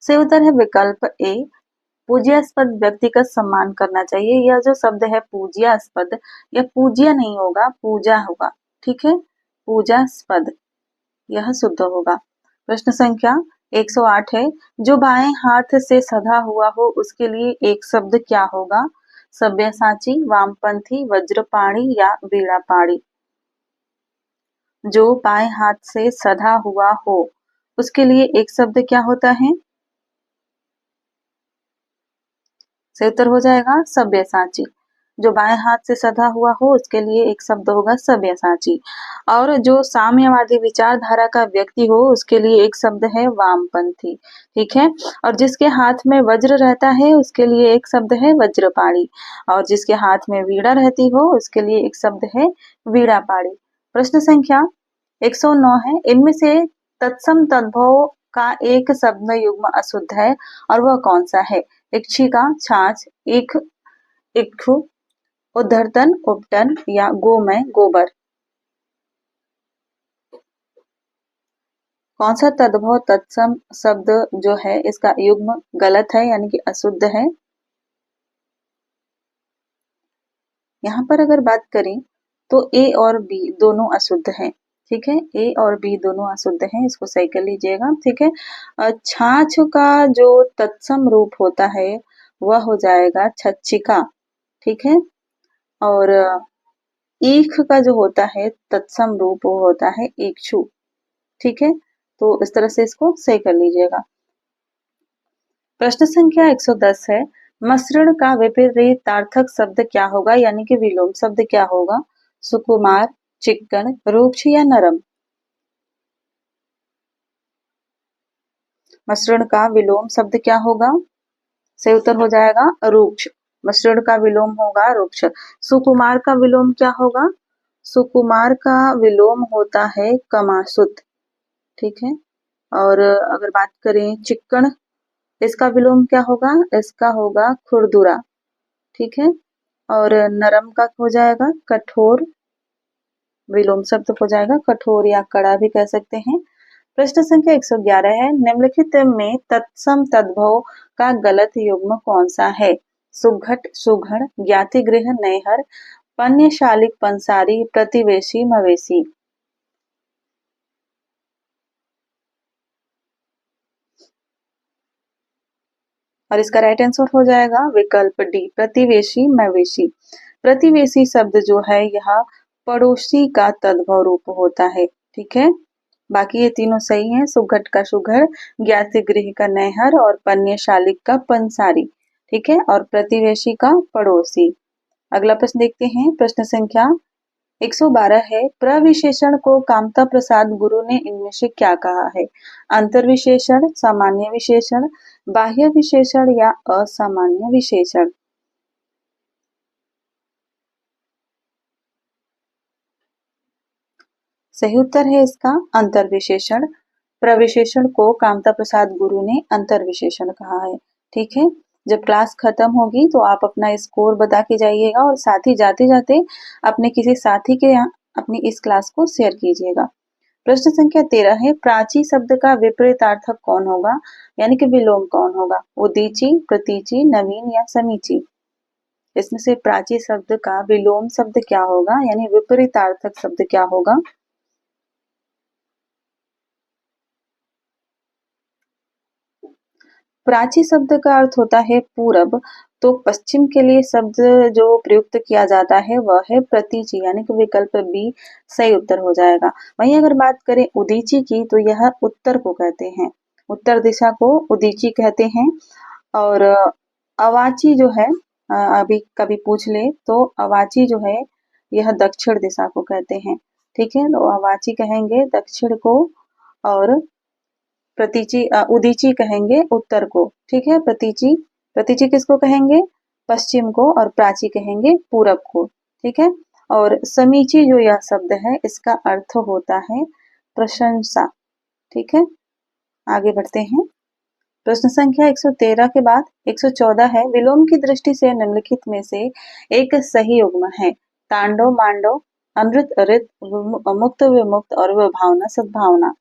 सही उत्तर है विकल्प ए, पूज्यास्पद व्यक्ति का सम्मान करना चाहिए। यह जो शब्द है पूज्यास्पद, यह पूज्य नहीं होगा, पूजा होगा। ठीक है, पूजास्पद, यह शुद्ध होगा। प्रश्न संख्या 108 है, जो बाएं हाथ से सधा हुआ हो उसके लिए एक शब्द क्या होगा? सब्यसाची, वामपंथी, वज्रपाणी या वीणापाणी? जो बाएं हाथ से सधा हुआ हो उसके लिए एक शब्द क्या होता है? सही उत्तर हो जाएगा सब्यसाची। जो बाएं हाथ से सधा हुआ हो उसके लिए एक शब्द होगा सब्यसाची। और जो साम्यवादी विचारधारा का व्यक्ति हो उसके लिए एक शब्द है वामपंथी। ठीक है, और जिसके हाथ में वज्र रहता है उसके लिए एक शब्द है वज्रपाणी, और जिसके हाथ में वीणा रहती हो उसके लिए एक शब्द है वीणापाणी। प्रश्न संख्या 109 है, इनमें से तत्सम तद्भव का एक शब्द युग्म अशुद्ध है और वह कौन सा है? इक्षिका, छाछ, इक्खु, उद्धर्तन, उपटन या गोमय, गोबर? कौन सा तद्भव तत्सम शब्द जो है इसका युग्म गलत है, यानी कि अशुद्ध है? यहाँ पर अगर बात करें तो ए और बी दोनों अशुद्ध हैं। ठीक है, ए और बी दोनों अशुद्ध हैं, इसको सही कर लीजिएगा। ठीक है, छाछ का जो तत्सम रूप होता है वह हो जाएगा छच्छिका। ठीक है, और ईख का जो होता है तत्सम रूप वो होता है इक्षु। ठीक है, तो इस तरह से इसको सही कर लीजिएगा। प्रश्न संख्या 110 है, मसृण का विपरीतार्थक शब्द क्या होगा, यानी कि विलोम शब्द क्या होगा? सुकुमार, चिक्कण, रूक्ष या नरम? मसृण का विलोम शब्द क्या होगा? सही उत्तर हो जाएगा रूक्ष। मसृण का विलोम होगा रूक्ष। सुकुमार का विलोम क्या होगा? सुकुमार का विलोम होता है कमासुत। ठीक है, और अगर बात करें चिक्कण, इसका विलोम क्या होगा? इसका होगा खुरदुरा। ठीक है, और नरम का हो जाएगा कठोर। विलोम शब्द हो जाएगा कठोर या कड़ा भी कह सकते हैं। प्रश्न संख्या 111 है, निम्नलिखित में तत्सम तद्भव का गलत युग्म कौन सा है? सुघट, सुघड़, ज्ञातिगृह, नैहर, पन्यशालिक, पंसारी, प्रतिवेशी, मवेशी? और इसका राइट आंसर हो जाएगा विकल्प डी, प्रतिवेशी, मवेशी। प्रतिवेशी शब्द जो है यह पड़ोसी का तद्भव रूप होता है। ठीक है, बाकी ये तीनों सही हैं, सुघट का सुघड़, ज्ञातिगृह का नैहर और पन्यशालिक का पंसारी। ठीक है, और प्रतिवेशी का पड़ोसी। अगला प्रश्न देखते हैं, प्रश्न संख्या 112 है, प्रविशेषण को कामता प्रसाद गुरु ने इनमें से क्या कहा है? अंतर्विशेषण, सामान्य विशेषण, बाह्य विशेषण या असामान्य विशेषण? सही उत्तर है इसका अंतर्विशेषण। प्रविशेषण को कामता प्रसाद गुरु ने अंतर्विशेषण कहा है। ठीक है, जब क्लास खत्म होगी तो आप अपना स्कोर बता के जाइएगा और साथ ही जाते जाते अपने किसी साथी के यहाँ अपनी इस क्लास को शेयर कीजिएगा। प्रश्न संख्या 13 है, प्राची शब्द का विपरीतार्थक कौन होगा, यानी कि विलोम कौन होगा? उदीची, प्रतीची, नवीन या समीची? इसमें से प्राची शब्द का विलोम शब्द क्या होगा, यानी विपरीतार्थक शब्द क्या होगा? प्राची शब्द का अर्थ होता है पूरब, तो पश्चिम के लिए शब्द जो प्रयुक्त किया जाता है वह है प्रतीचि, यानी कि विकल्प बी सही उत्तर हो जाएगा। वहीं अगर बात करें उदीची की, तो यह उत्तर को कहते हैं, उत्तर दिशा को उदीची कहते हैं। और अवाची जो है, अभी कभी पूछ ले तो अवाची जो है यह दक्षिण दिशा को कहते हैं। ठीक है, तो अवाची कहेंगे दक्षिण को, और प्रतीची उदीची कहेंगे उत्तर को। ठीक है, प्रतीची प्रतीची किसको कहेंगे? पश्चिम को, और प्राची कहेंगे पूरब को। ठीक है, और समीची जो यह शब्द है इसका अर्थ होता है प्रशंसा। ठीक है, आगे बढ़ते हैं। प्रश्न संख्या 113 के बाद 114 है, विलोम की दृष्टि से निम्नलिखित में से एक सही युग्म है। तांडव मांडव, अमृत अरित, मुक्त विमुक्त और विभावना सद्भावना।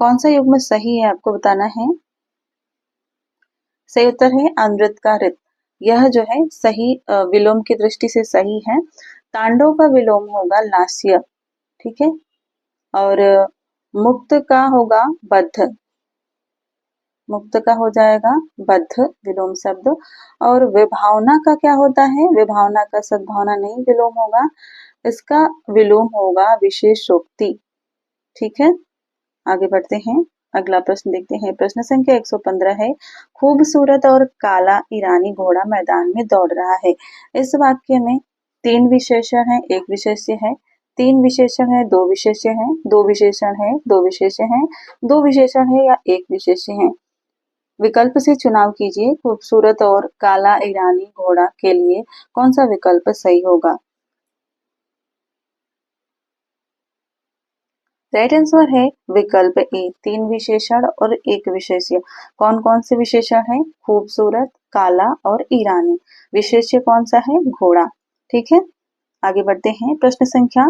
कौन सा युग्म सही है आपको बताना है। सही उत्तर है अमृत का रित। यह जो है सही विलोम की दृष्टि से सही है। तांडव का विलोम होगा लास्य। ठीक है, और मुक्त का होगा बद्ध, मुक्त का हो जाएगा बद्ध विलोम शब्द। और विभावना का क्या होता है? विभावना का सद्भावना नहीं विलोम होगा, इसका विलोम होगा विशेषोक्ति। ठीक है, आगे बढ़ते हैं। अगला प्रश्न देखते हैं। प्रश्न संख्या 115 है, खूबसूरत और काला ईरानी घोड़ा मैदान में दौड़ रहा है। इस वाक्य में तीन विशेषण है, एक विशेष्य है, तीन विशेषण है, दो विशेष्य है, दो विशेषण है, दो विशेष्य है, दो विशेषण है या एक विशेष्य है। विकल्प से चुनाव कीजिए। खूबसूरत और काला ईरानी घोड़ा के लिए कौन सा विकल्प सही होगा? राइट आंसर है विकल्प ए, तीन विशेषण और एक विशेष्य। कौन कौन से विशेषण है? खूबसूरत, काला और ईरानी। विशेष्य कौन सा है? घोड़ा। ठीक है, आगे बढ़ते हैं। प्रश्न संख्या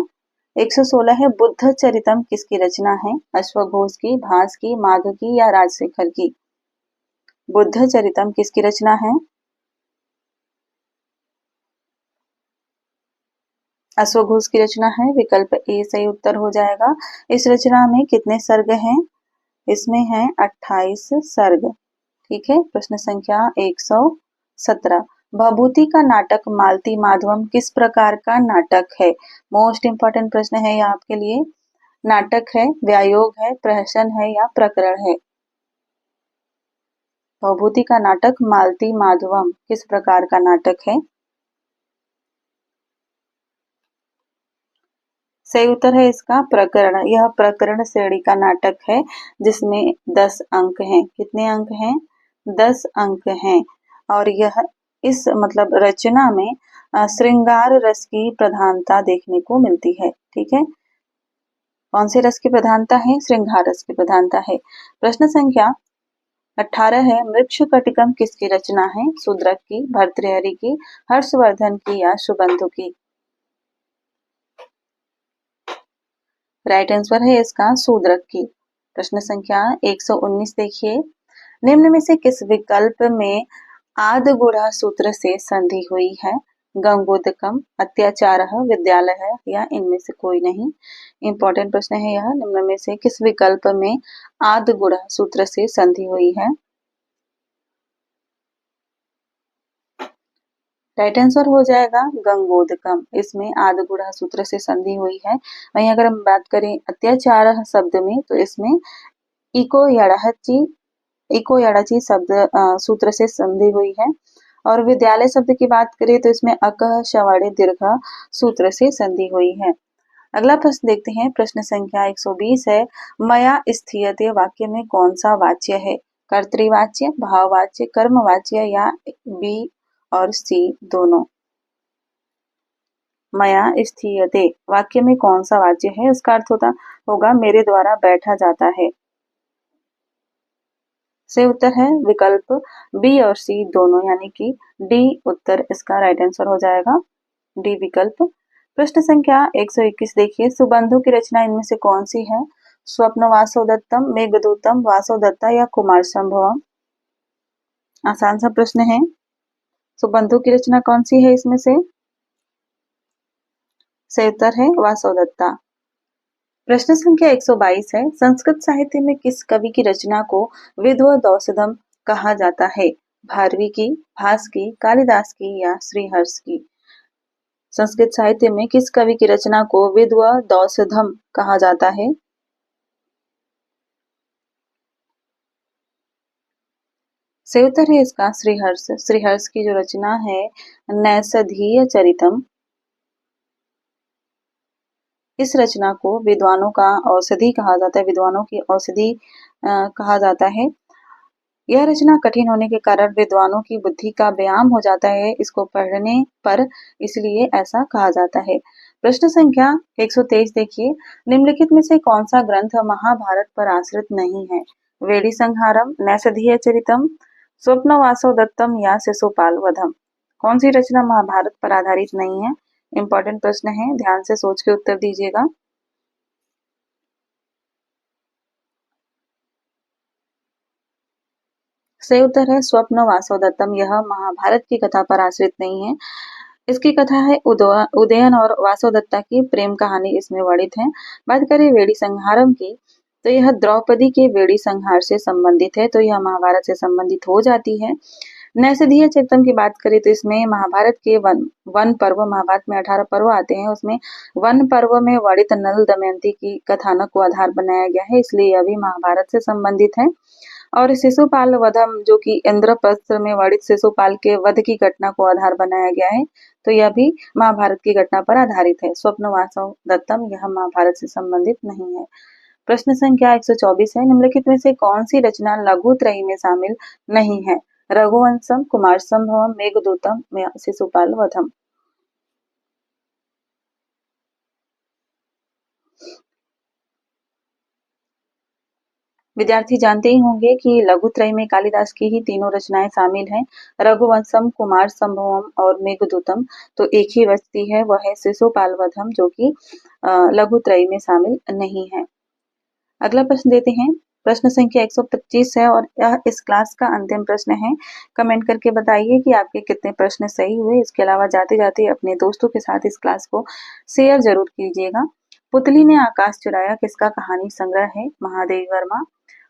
116 है, बुद्ध चरितम किसकी रचना है? अश्वघोष की, भास की, माघ की या राजशेखर की? बुद्ध चरितम किसकी रचना है? अश्वघोष की रचना है, विकल्प ए सही उत्तर हो जाएगा। इस रचना में कितने सर्ग हैं? इसमें है 28 सर्ग। ठीक है, प्रश्न संख्या 117, भभूति का नाटक मालती माधवम किस प्रकार का नाटक है? मोस्ट इंपॉर्टेंट प्रश्न है यह आपके लिए। नाटक है, व्यायोग है, प्रहसन है या प्रकरण है? भभूति का नाटक मालती माधवम किस प्रकार का नाटक है? सही उत्तर है इसका प्रकरण। यह प्रकरण श्रेणी का नाटक है जिसमें 10 अंक हैं। कितने अंक हैं? 10 अंक हैं। और यह इस मतलब रचना में श्रृंगार रस की प्रधानता देखने को मिलती है। ठीक है, कौन से रस की प्रधानता है? श्रृंगार रस की प्रधानता है। प्रश्न संख्या 18 है, मृक्षकटिकम किसकी रचना है? शूद्रक की, भर्तृहरि की, हर्षवर्धन की या सुबंधु की? राइट आंसर है इसका शूद्रक की। प्रश्न संख्या 119 देखिए, निम्न में से किस विकल्प में आदगुढ़ा सूत्र से संधि हुई है? गंगोदकम, अत्याचार, विद्यालय या इनमें से कोई नहीं। इंपॉर्टेंट प्रश्न है यह। निम्न में से किस विकल्प में आदगुढ़ा सूत्र से संधि हुई है? राइट आंसर हो जाएगा गंगोदकम। इसमें आदगुढ़ा सूत्र से संधि हुई है। वहीं अगर हम बात करें अत्याचार शब्द में, तो इसमें इको यड़ाची, इको यड़ाची शब्द सूत्र से संधि हुई है। और विद्यालय शब्द की बात करें तो इसमें अकह शवड़े दीर्घ सूत्र से संधि हुई है। अगला प्रश्न देखते हैं। प्रश्न संख्या 120 है, मया स्थीयते वाक्य में कौन सा वाच्य है? कर्तृवाच्य, भाववाच्य, कर्मवाच्य या बी और सी दोनों? मया स्थीयते वाक्य में कौन सा वाच्य है? इसका अर्थ होगा मेरे द्वारा बैठा जाता है। सही उत्तर है विकल्प बी और सी दोनों, यानी कि डी उत्तर इसका राइट आंसर हो जाएगा, डी विकल्प। प्रश्न संख्या 121 देखिए, सुबंधु की रचना इनमें से कौन सी है? स्वप्न वासोदत्तम, मेघदूतम, वासोदत्ता या कुमार संभवम? आसान सा प्रश्न है। सुबंधु की रचना कौन सी है इसमें से? सही उत्तर है वासोदत्ता। प्रश्न संख्या 122 है, संस्कृत साहित्य में किस कवि की रचना को विद्वद्सौधम कहा जाता है? भारवी की, भास की, कालिदास की या श्रीहर्ष की? संस्कृत साहित्य में किस कवि की रचना को विद्वद्सौधम कहा जाता है? सही उत्तर है इसका श्रीहर्ष। श्रीहर्ष की जो रचना है नैषधीय चरितम, इस रचना को विद्वानों का औषधि कहा जाता है, विद्वानों की औषधि कहा जाता है। यह रचना कठिन होने के कारण विद्वानों की बुद्धि का व्यायाम हो जाता है इसको पढ़ने पर, इसलिए ऐसा कहा जाता है। प्रश्न संख्या 123 देखिए, निम्नलिखित में से कौन सा ग्रंथ महाभारत पर आश्रित नहीं है? वेड़ी संहारम, नैषधीय चरितम, स्वप्नवासो दत्तम या शिशुपाल वधम? कौन सी रचना महाभारत पर आधारित नहीं है? इंपॉर्टेंट प्रश्न है, ध्यान से सोच के उत्तर दीजिएगा। सही उत्तर है स्वप्न वासवदत्तम। यह महाभारत की कथा पर आश्रित नहीं है। इसकी कथा है उदयन और वासवदत्ता की प्रेम कहानी इसमें वर्णित है। बात करें वेड़ी संहारम की, तो यह द्रौपदी के वेड़ी संहार से संबंधित है, तो यह महाभारत से संबंधित हो जाती है। नैषधीय चरितम की बात करें तो इसमें महाभारत के वन पर्व, महाभारत में 18 पर्व आते हैं, उसमें वन पर्व में वर्णित नल दमयंती की कथानक को आधार बनाया गया है, इसलिए यह भी महाभारत से संबंधित है। और शिशुपाल वधम जो कि इंद्रप्रस्थ में वर्णित शिशुपाल के वध की घटना को आधार बनाया गया है, तो यह भी महाभारत की घटना पर आधारित है। स्वप्नवासव दत्तम यह महाभारत से संबंधित नहीं है। प्रश्न संख्या 124 है, निम्नलिखित में से कौन सी रचना लघु त्रयी में शामिल नहीं है? रघुवंशम, कुमार संभवम, मेघदूतम या शिशुपाल वधम? विद्यार्थी जानते ही होंगे कि लघुत्रय में कालिदास की ही तीनों रचनाएं शामिल हैं, रघुवंशम, कुमार संभवम और मेघदूतम। तो एक ही व्यक्ति है, वह है शिशुपाल वधम, जो कि लघुत्रय में शामिल नहीं है। अगला प्रश्न देते हैं, प्रश्न संख्या 125 है और यह इस क्लास का अंतिम प्रश्न है। कमेंट करके बताइए कि आपके कितने प्रश्न सही हुए। इसके अलावा जाते जाते अपने दोस्तों के साथ इस क्लास को शेयर जरूर कीजिएगा। पुतली ने आकाश चुराया किसका कहानी संग्रह है? महादेवी वर्मा,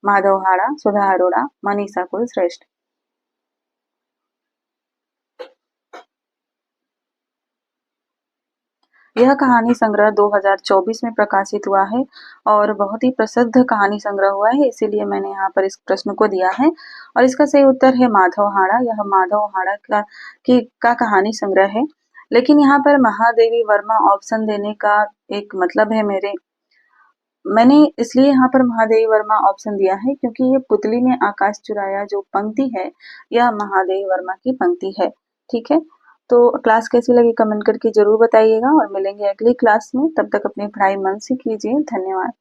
माधव हाड़ा, सुधा अरोड़ा, मनीषा कुलश्रेष्ठ? यह कहानी संग्रह 2024 में प्रकाशित हुआ है और बहुत ही प्रसिद्ध कहानी संग्रह हुआ है, इसीलिए मैंने यहाँ पर इस प्रश्न को दिया है। और इसका सही उत्तर है माधव हाड़ा। यह माधव हाड़ा का कहानी संग्रह है। लेकिन यहाँ पर महादेवी वर्मा ऑप्शन देने का एक मतलब है मैंने इसलिए यहाँ पर महादेवी वर्मा ऑप्शन दिया है क्योंकि ये पुतली ने आकाश चुराया जो पंक्ति है, यह महादेवी वर्मा की पंक्ति है। ठीक है, तो क्लास कैसी लगी कमेंट करके जरूर बताइएगा और मिलेंगे अगली क्लास में। तब तक अपनी पढ़ाई मन से कीजिए। धन्यवाद।